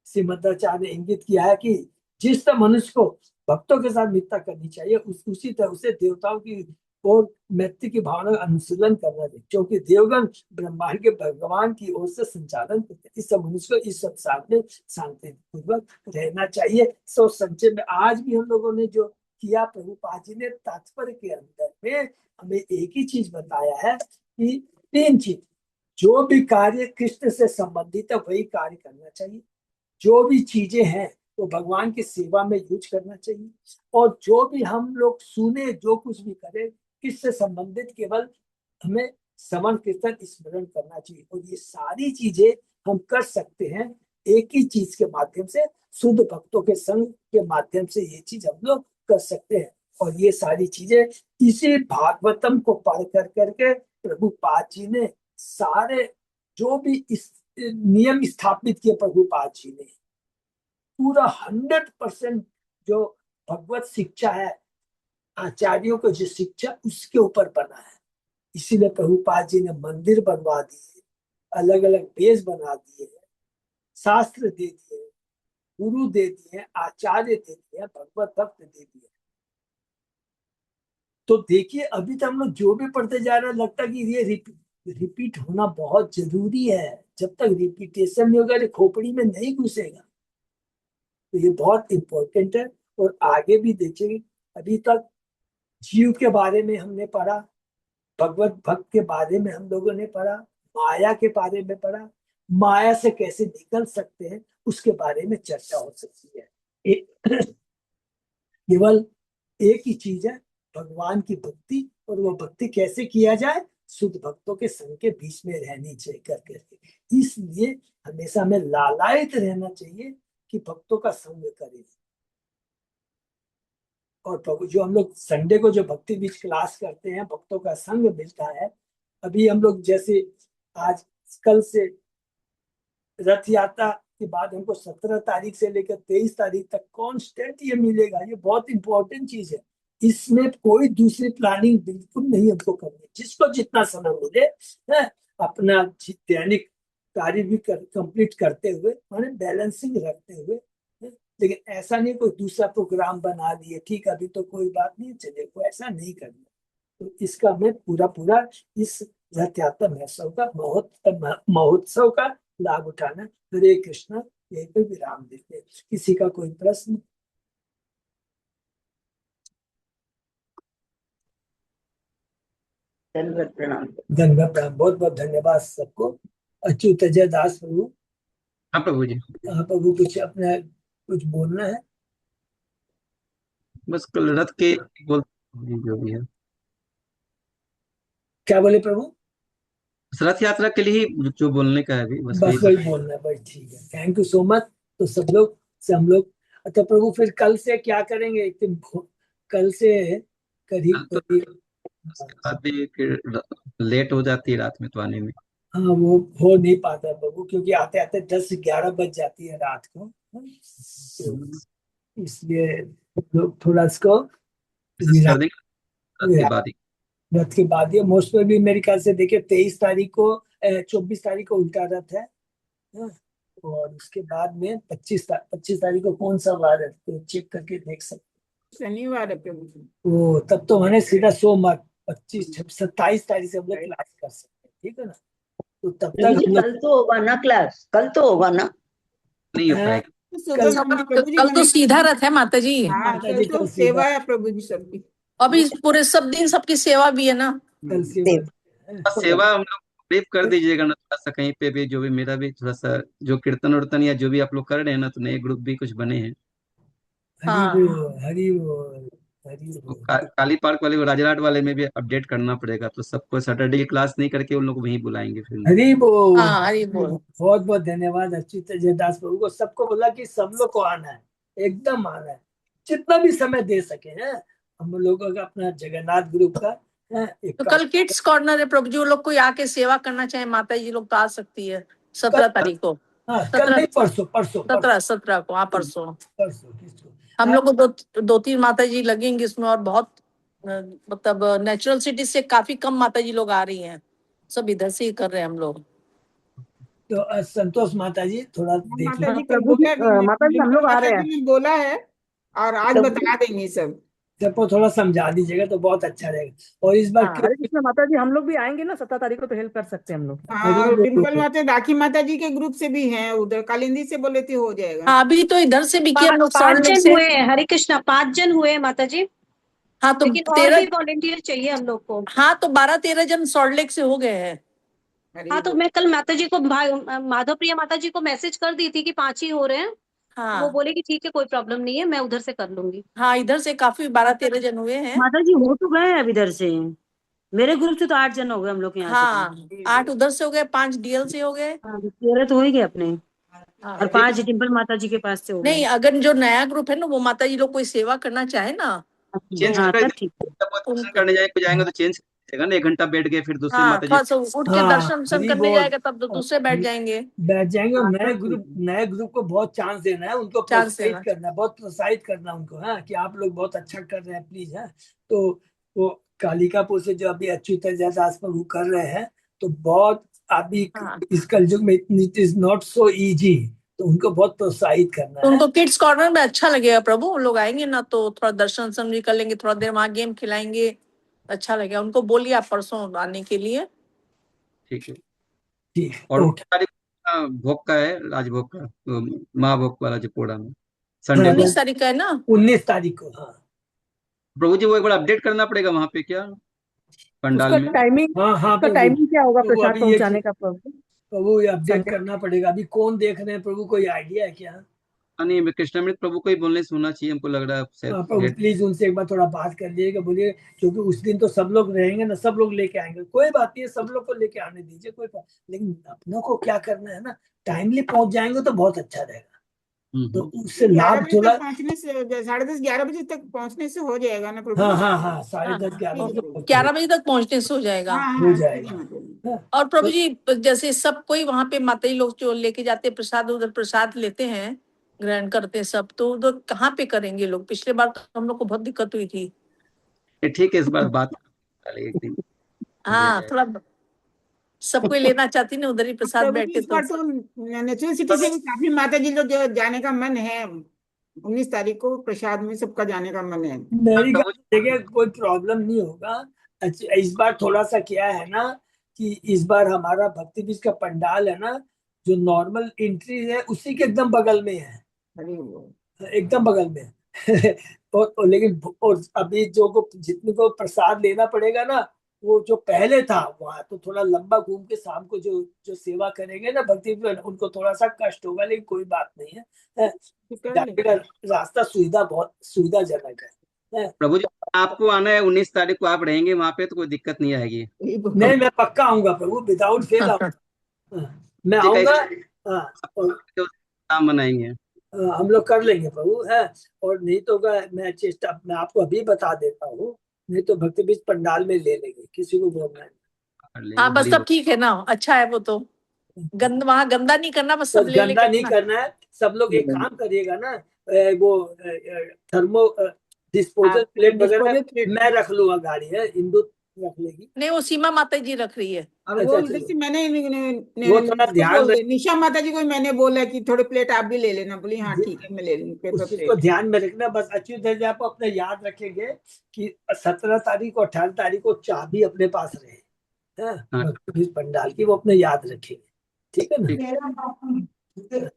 श्रीमदाचार्य ने इंगित किया है कि जिस तरह मनुष्य को भक्तों के साथ मित्रता करनी चाहिए, उसी तरह उसे देवताओं की और मैत्री की भावना का अनुशीलन करना चाहिए, क्योंकि देवगण ब्रह्मांड के भगवान की ओर से संचालन करते हैं। इस मनुष्य को इस संसार में शांति पूर्वक रहना चाहिए। सो संक्षेप में आज भी हम लोगों ने जो किया, प्रभुपाद जी ने तात्पर्य के अंदर में हमें एक ही चीज बताया है कि 3 चीज, जो भी कार्य कृष्ण से संबंधित है वही कार्य करना चाहिए, जो भी चीजें हैं वो भगवान की सेवा में यूज करना चाहिए, और जो भी हम लोग सुने, जो कुछ भी करें, किससे संबंधित केवल हमें समन कीर्तन स्मरण करना चाहिए। और ये सारी चीजें हम कर सकते हैं एक ही चीज के माध्यम से, शुद्ध भक्तों के संग के माध्यम से ये चीज हम लोग कर सकते हैं। और ये सारी चीजें इसी भागवतम को पढ़ करके प्रभुपाद जी ने सारे जो भी इस नियम स्थापित किए, प्रभुपाद जी ने पूरा 100% जो भगवत शिक्षा है, आचार्यों को जो शिक्षा उसके ऊपर बना है। इसीलिए प्रभुपाद जी ने मंदिर बनवा दिए, अलग अलग बेस बना दिए, शास्त्र दे दिए, गुरु दे दिए, आचार्य दे दिए, भगवत भक्त दे दिए। तो देखिए अभी तो हम लोग जो भी पढ़ते जा रहे हैं, लगता है कि ये रिपीट होना बहुत जरूरी है। जब तक रिपीटेशन नहीं होगा, ये खोपड़ी में नहीं घुसेगा। तो ये बहुत इंपॉर्टेंट है। और आगे भी देखेंगे, अभी तक जीव के बारे में हमने पढ़ा, भगवत भक्त के बारे में हम लोगों ने पढ़ा, माया के बारे में पढ़ा, माया से कैसे निकल सकते हैं उसके बारे में चर्चा हो सकती है। केवल एक ही चीज है, भगवान की भक्ति, और वो भक्ति कैसे किया जाए, शुद्ध भक्तों के संग के बीच में रहनी चाहिए करके। इसलिए हमेशा हमें लालायित रहना चाहिए कि भक्तों का संग करें। और जो हम लोग संडे को जो भक्ति बीच क्लास करते हैं, भक्तों का संग मिलता है। अभी हम लोग जैसे आज कल से रथ यात्रा के बाद हमको 17 तारीख से लेकर 23 तारीख तक कांस्टेंट ये मिलेगा। ये बहुत इंपॉर्टेंट चीज है। इसमें कोई दूसरी प्लानिंग बिल्कुल नहीं हमको करनी। जिसको जितना समय मिले है, अपना दैनिक कार्य भी कंप्लीट करते हुए, माने बैलेंसिंग रखते हुए है। लेकिन ऐसा नहीं कोई दूसरा प्रोग्राम बना लिए, ठीक अभी तो कोई बात नहीं चले, को ऐसा नहीं करना। तो इसका हमें पूरा पूरा इस रथ यात्रा महोत्सव का लाभ उठाना। हरे कृष्णा। यही पे विराम देते हैं। किसी का कोई प्रश्न? धन्यवाद, प्रणाम। धन्यवाद प्रणाम, बहुत बहुत धन्यवाद सबको। अच्युत अजय दास प्रभु। हाँ प्रभु जी। हाँ प्रभु, कुछ अपना कुछ बोलना है? बस कल रथ के बोल जो भी है, क्या बोले प्रभु? बस रथ यात्रा के लिए ही जो बोलने का है अभी, बस बस वही वही बोलना है, बस ठीक है। Thank you so much. तो सब लोग से हम लोग, अच्छा प्रभु फिर कल से क्या करेंगे? एक दिन कल से करीब तो करीब, उसके बाद भी फिर लेट हो जाती है रात में तो आने में। हाँ वो हो नहीं पाता है प्रभु, क्योंकि आते आते 10-11 बज जाती है रात को। तो इसलिए लोग थोड़ा इसको कोशिश कर देंगे रथ के विराम, बाद ही। रथ के बाद ये मोस्ट में भी मेरे ख्याल से देखिए 23 तारीख को 24 तारीख को उल्टा रथ है। हाँ, और उसके बाद में 25 तारीख को कौन सा वार है तो चेक करके देख सकते शनिवार है प्रभु जी। वो तब तो मैंने सीधा सोमवार 25-27 से हम लोग क्लास कर सकते हैं, ठीक है ना। तो तब प्रभु तक जी हम लोग कल तो होगा ना क्लास, कल तो होगा ना? नहीं हो हैं, पाएगा। सुबह कल मंदिर प्रभु जी कल तो मैंने, सीधा रथ है माता जी। हाँ माता कल जी तो कल सेवा सेवा, है प्रभु जी सबकी। अभी पूरे सब दिन सबकी सेवा भी है ना। कल सेवा देव। है। बस सेवा हम लोग ब्रीफ कर दीजिएगा ना थोड़ा सा, कहीं पे भी जो भी मेरा भी थोड़ा सा जो कीर्तन उर्तन या जो भी आप लोग कर रहे हैं ना, तो नए ग्रुप भी कुछ बने हैं। हरि हाँ बोल हरि बोल हरि तो बोल। काली पार्क वाले राजराट वाले में भी अपडेट करना पड़ेगा, तो सबको सैटरडे की क्लास नहीं करके उन लोग को वहीं बुलाएंगे फिर। हरि बोल। हाँ हरि बोल। बहुत बहुत धन्यवाद अच्युत जयदास प्रभु को, सबको बोला कि सब लोग को आना है, एकदम आना है, जितना भी समय दे सके हैं। हम लोगों का अपना जगन्नाथ ग्रुप का है, एक तो कल किड्स कॉर्नर है प्रभु जी, वो लोग कोई आके सेवा करना चाहे माता जी लोग तो आ सकती है 17 तारीख को। हाँ, कल नहीं, परसों परसों 17 को, हाँ परसों। परसों किसको हम लोग को दो तीन माता जी लगेंगे इसमें, और बहुत मतलब नेचुरल सिटी से काफी कम माता जी लोग आ रही हैं, सब इधर से ही कर रहे हैं हम लोग। तो संतोष माता जी थोड़ा देख माता लें। जी कल प्रभु जी, बोला, माता जी हम लोग आ रहे माता हैं। जी ने बोला है और आज प्रभु बता देंगे सब। सबको थोड़ा समझा दीजिएगा तो बहुत अच्छा रहेगा। और इस बार हाँ हरे कृष्ण माता जी, हम लोग भी आएंगे ना 17 तारीख को, तो हेल्प कर सकते हैं हम लोग। हाँ और डिम्पल माता राखी माता जी के ग्रुप से भी हैं उधर, कालिंदी से बोले थे हो जाएगा। हाँ, अभी तो इधर से भी किया हम लोग 5 सॉल्ट लेक जन से। हुए हैं, हरे कृष्णा 5 जन हुए हैं माता जी, हाँ तो लेकिन और 13, भी वॉलेंटियर चाहिए हम लोग को। हाँ तो 12-13 जन सॉल्ट लेक से हो गए हैं। हाँ तो मैं कल माता जी को, माधव प्रिया माता जी को मैसेज कर दी थी कि 5 ही हो रहे हैं। हाँ वो बोले कि ठीक है कोई प्रॉब्लम नहीं है, मैं उधर से कर लूंगी। हाँ, इधर से काफी 12-13 जन हुए हैं। माता जी हो तो गए हैं अब इधर से, मेरे ग्रुप से तो 8 जन हो गए हम लोग यहाँ से तो। हाँ 8 उधर से हो गए, 5 डीएल से हो गए। हाँ, 13 तो हो ही गए अपने, हाँ। और 5 डिम्पल माता जी के पास से हो नहीं, गए। अगर जो नया ग्रुप है ना, वो माता जी लोग कोई सेवा करना चाहे ना, चेंज हाँ कर तब ठीक है। जब वो दर्शन उनको करने जाएंगे तो चेंज करेगा ना, 1 घंटा बैठ के फिर दूसरे हाँ माता जी। थोड़ा सा उठ के हाँ, दर्शन हरि करने बोल। जाएगा तब तो दूसरे बैठ जाएंगे। बैठ जाएंगे। और हाँ, नए ग्रुप को बहुत चांस देना है, उनको चांस प्रोत्साहित देना। करना है, बहुत प्रोत्साहित करना उनको, है कि आप लोग बहुत अच्छा कर रहे हैं, प्लीज है। तो वो कालिकापुर से जो अभी अच्युत दास प्रभु कर रहे हैं, तो बहुत अभी हाँ इस कलयुग में it is not so easy, तो उनको बहुत प्रोत्साहित करना तो है। उनको किड्स कॉर्नर में अच्छा लगेगा प्रभु, वो लोग आएंगे ना तो थोड़ा दर्शन भी कर लेंगे, थोड़ा देर वहां गेम खिलाएंगे, अच्छा लगेगा उनको। बोलिए आप परसों आने के लिए। ठीक है। ठीक है, और ओके। तारीख भोग का है, राजभोग का, महाभोग वाला जो पोड़ा में संडे हाँ, को। 19 तारीख का है ना। 19 तारीख को, हाँ प्रभु जी वो एक बार अपडेट करना पड़ेगा वहां पे क्या, पंडाल उसका में। टाइमिंग, हाँ हाँ उसका प्रभु। टाइमिंग क्या होगा प्रभु प्रसाद अभी ये पहुंचाने का प्रभु? प्रभु ये अपडेट संडे करना पड़ेगा। अभी कौन देख रहे हैं प्रभु, कोई आइडिया है क्या? नहीं, कृष्णामृत प्रभु को ही बोलने से होना चाहिए, हमको लग रहा है शायद प्रभु लेट। प्लीज उनसे एक बार थोड़ा बात कर लीजिएगा, बोलिए, क्योंकि उस दिन तो सब लोग रहेंगे ना, सब लोग लेके आएंगे, कोई बात नहीं है, सब लोग को लेके आने दीजिए, कोई बात। लेकिन अपनों को क्या करना है ना, टाइमली पहुंच जाएंगे तो बहुत अच्छा रहेगा, तो उससे 11 लाभ बजे थोड़ा। तक पहुंचने से, 10:30-11 बजे तक पहुंचने से हो जाएगा ना प्रभु। हाँ हाँ हाँ, 10:30-11 हाँ, बजे पहुंच 11 बजे तक पहुंचने से हो जाएगा। हाँ हो हाँ जाएगा। हाँ, और प्रभु जी जैसे सब कोई वहां पे माता जी लोग जो लेके जाते हैं प्रसाद, उधर प्रसाद लेते हैं, ग्रहण करते हैं सब, तो उधर कहाँ पे करेंगे लोग? पिछले बार तो हम लोग को बहुत दिक्कत हुई थी। ठीक है, इस बार बात एक दिन लिया हाँ जाए। थोड़ा सब कोई लेना चाहती ना उधर ही प्रसाद प्रभु बैठ जी के, इस तो बार तो नेचुरल सिटी से भी काफी माता जी लोग जो जाने का मन है, 19 तारीख को प्रसाद में सबका जाने का मन है। मेरी गाड़ी देखिए कोई प्रॉब्लम नहीं होगा। अच्छा, इस बार थोड़ा सा क्या है ना, कि इस बार हमारा भक्ति बीज का पंडाल है ना, जो नॉर्मल एंट्री है उसी के एकदम बगल में है, अरे वो एकदम बगल में। लेकिन और अभी जो को जितने को प्रसाद लेना पड़ेगा ना, वो जो पहले था वहां तो थोड़ा लंबा घूम के शाम को जो जो सेवा करेंगे ना भक्ति में, उनको थोड़ा सा कष्ट होगा, लेकिन कोई बात नहीं है। कर जाने का रास्ता बहुत सुविधाजनक है। प्रभु जी आपको आना है 19 तारीख को, आप रहेंगे वहां पे तो कोई दिक्कत नहीं आएगी। नहीं, मैं पक्का आऊंगा प्रभु, विदाउट फेल आऊंगा। मैं ठीक है, आऊंगा। हाँ, और काम बनाएंगे। हम लोग कर लेंगे प्रभु, है। और नहीं तो मैं चेष्टा, मैं आपको अभी बता देता हूँ, नहीं तो भक्ति बीज पंडाल में ले लेंगे, किसी को बोलना है। कर लेंगे, हाँ बस हरी तब बोल। ठीक है ना, अच्छा है वो तो। वहां गंदा नहीं करना, बस सब बस ले लेके गंदा नहीं अपना। करना है। सब लोग एक काम करिएगा ना, वो थर्मो डिस्पोजल प्लेट वगैरह डिस्पोजल प्लेट मैं रख लूंगा गाड़ी है, इंदु रख लेगी। नहीं, वो सीमा माता जी रख रही है। और अच्छा, वो अच्छा, उधर से मैंने वो थोड़ा ध्यान रख, निशा माता जी को मैंने बोला कि थोड़े प्लेट आप भी ले लेना, बोली हाँ जी, ठीक है मैं ले लूंगी पेपर उस चीज को प्लेट। ध्यान में रखना। बस अच्छी तरह से आप अपने याद रखेंगे कि 17 तारीख और 18 तारीख को चाबी अपने पास रहे, हाँ, हाँ भक्ति पंडाल की, वो अपने याद रखेंगे, ठीक है ठीक। ना।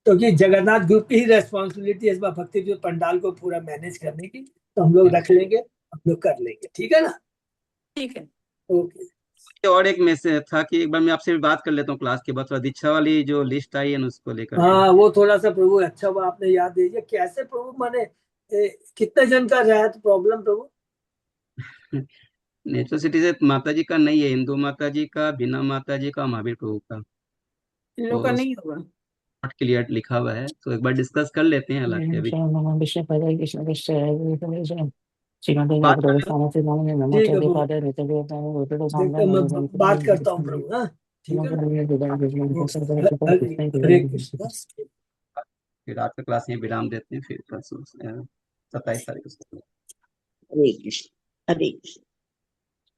तो कि जगन्नाथ ग्रुप की ही रेस्पॉन्सिबिलिटी है इस बार भक्ति जो पंडाल को पूरा मैनेज करने की, तो हम लोग रख लेंगे, हम लोग कर लेंगे, ठीक है ना। ठीक है। ओके। और एक मैसेज था कि एक बार मैं आपसे भी बात कर लेता हूँ क्लास के बाद, थोड़ा दीक्षा वाली जो लिस्ट आई है ना उसको लेकर के। हाँ, वो थोड़ा सा प्रभु अच्छा हुआ आपने याद दीजिए। कैसे प्रभु, माने कितने जन का रहा तो प्रॉब्लम प्रभु? नेचुरल से माता जी का नहीं है, हिंदू माता जी का, बिना माता जी का, महावीर प्रभु का। इन लोगों का तो नहीं होगा। नॉट क्लियर लिखा हुआ है, तो एक बार डिस्कस कर लेते हैं। हालांकि अभी बात कर लेते ठीक है प्रभु, देखते मैं बात करता हूँ प्रभु, हाँ ठीक है ना। हरे कृष्ण। हैं। फिर रात का क्लास यहीं विराम देते हैं, फिर परसों 27 तारीख को। हरे कृष्ण हरे कृष्ण।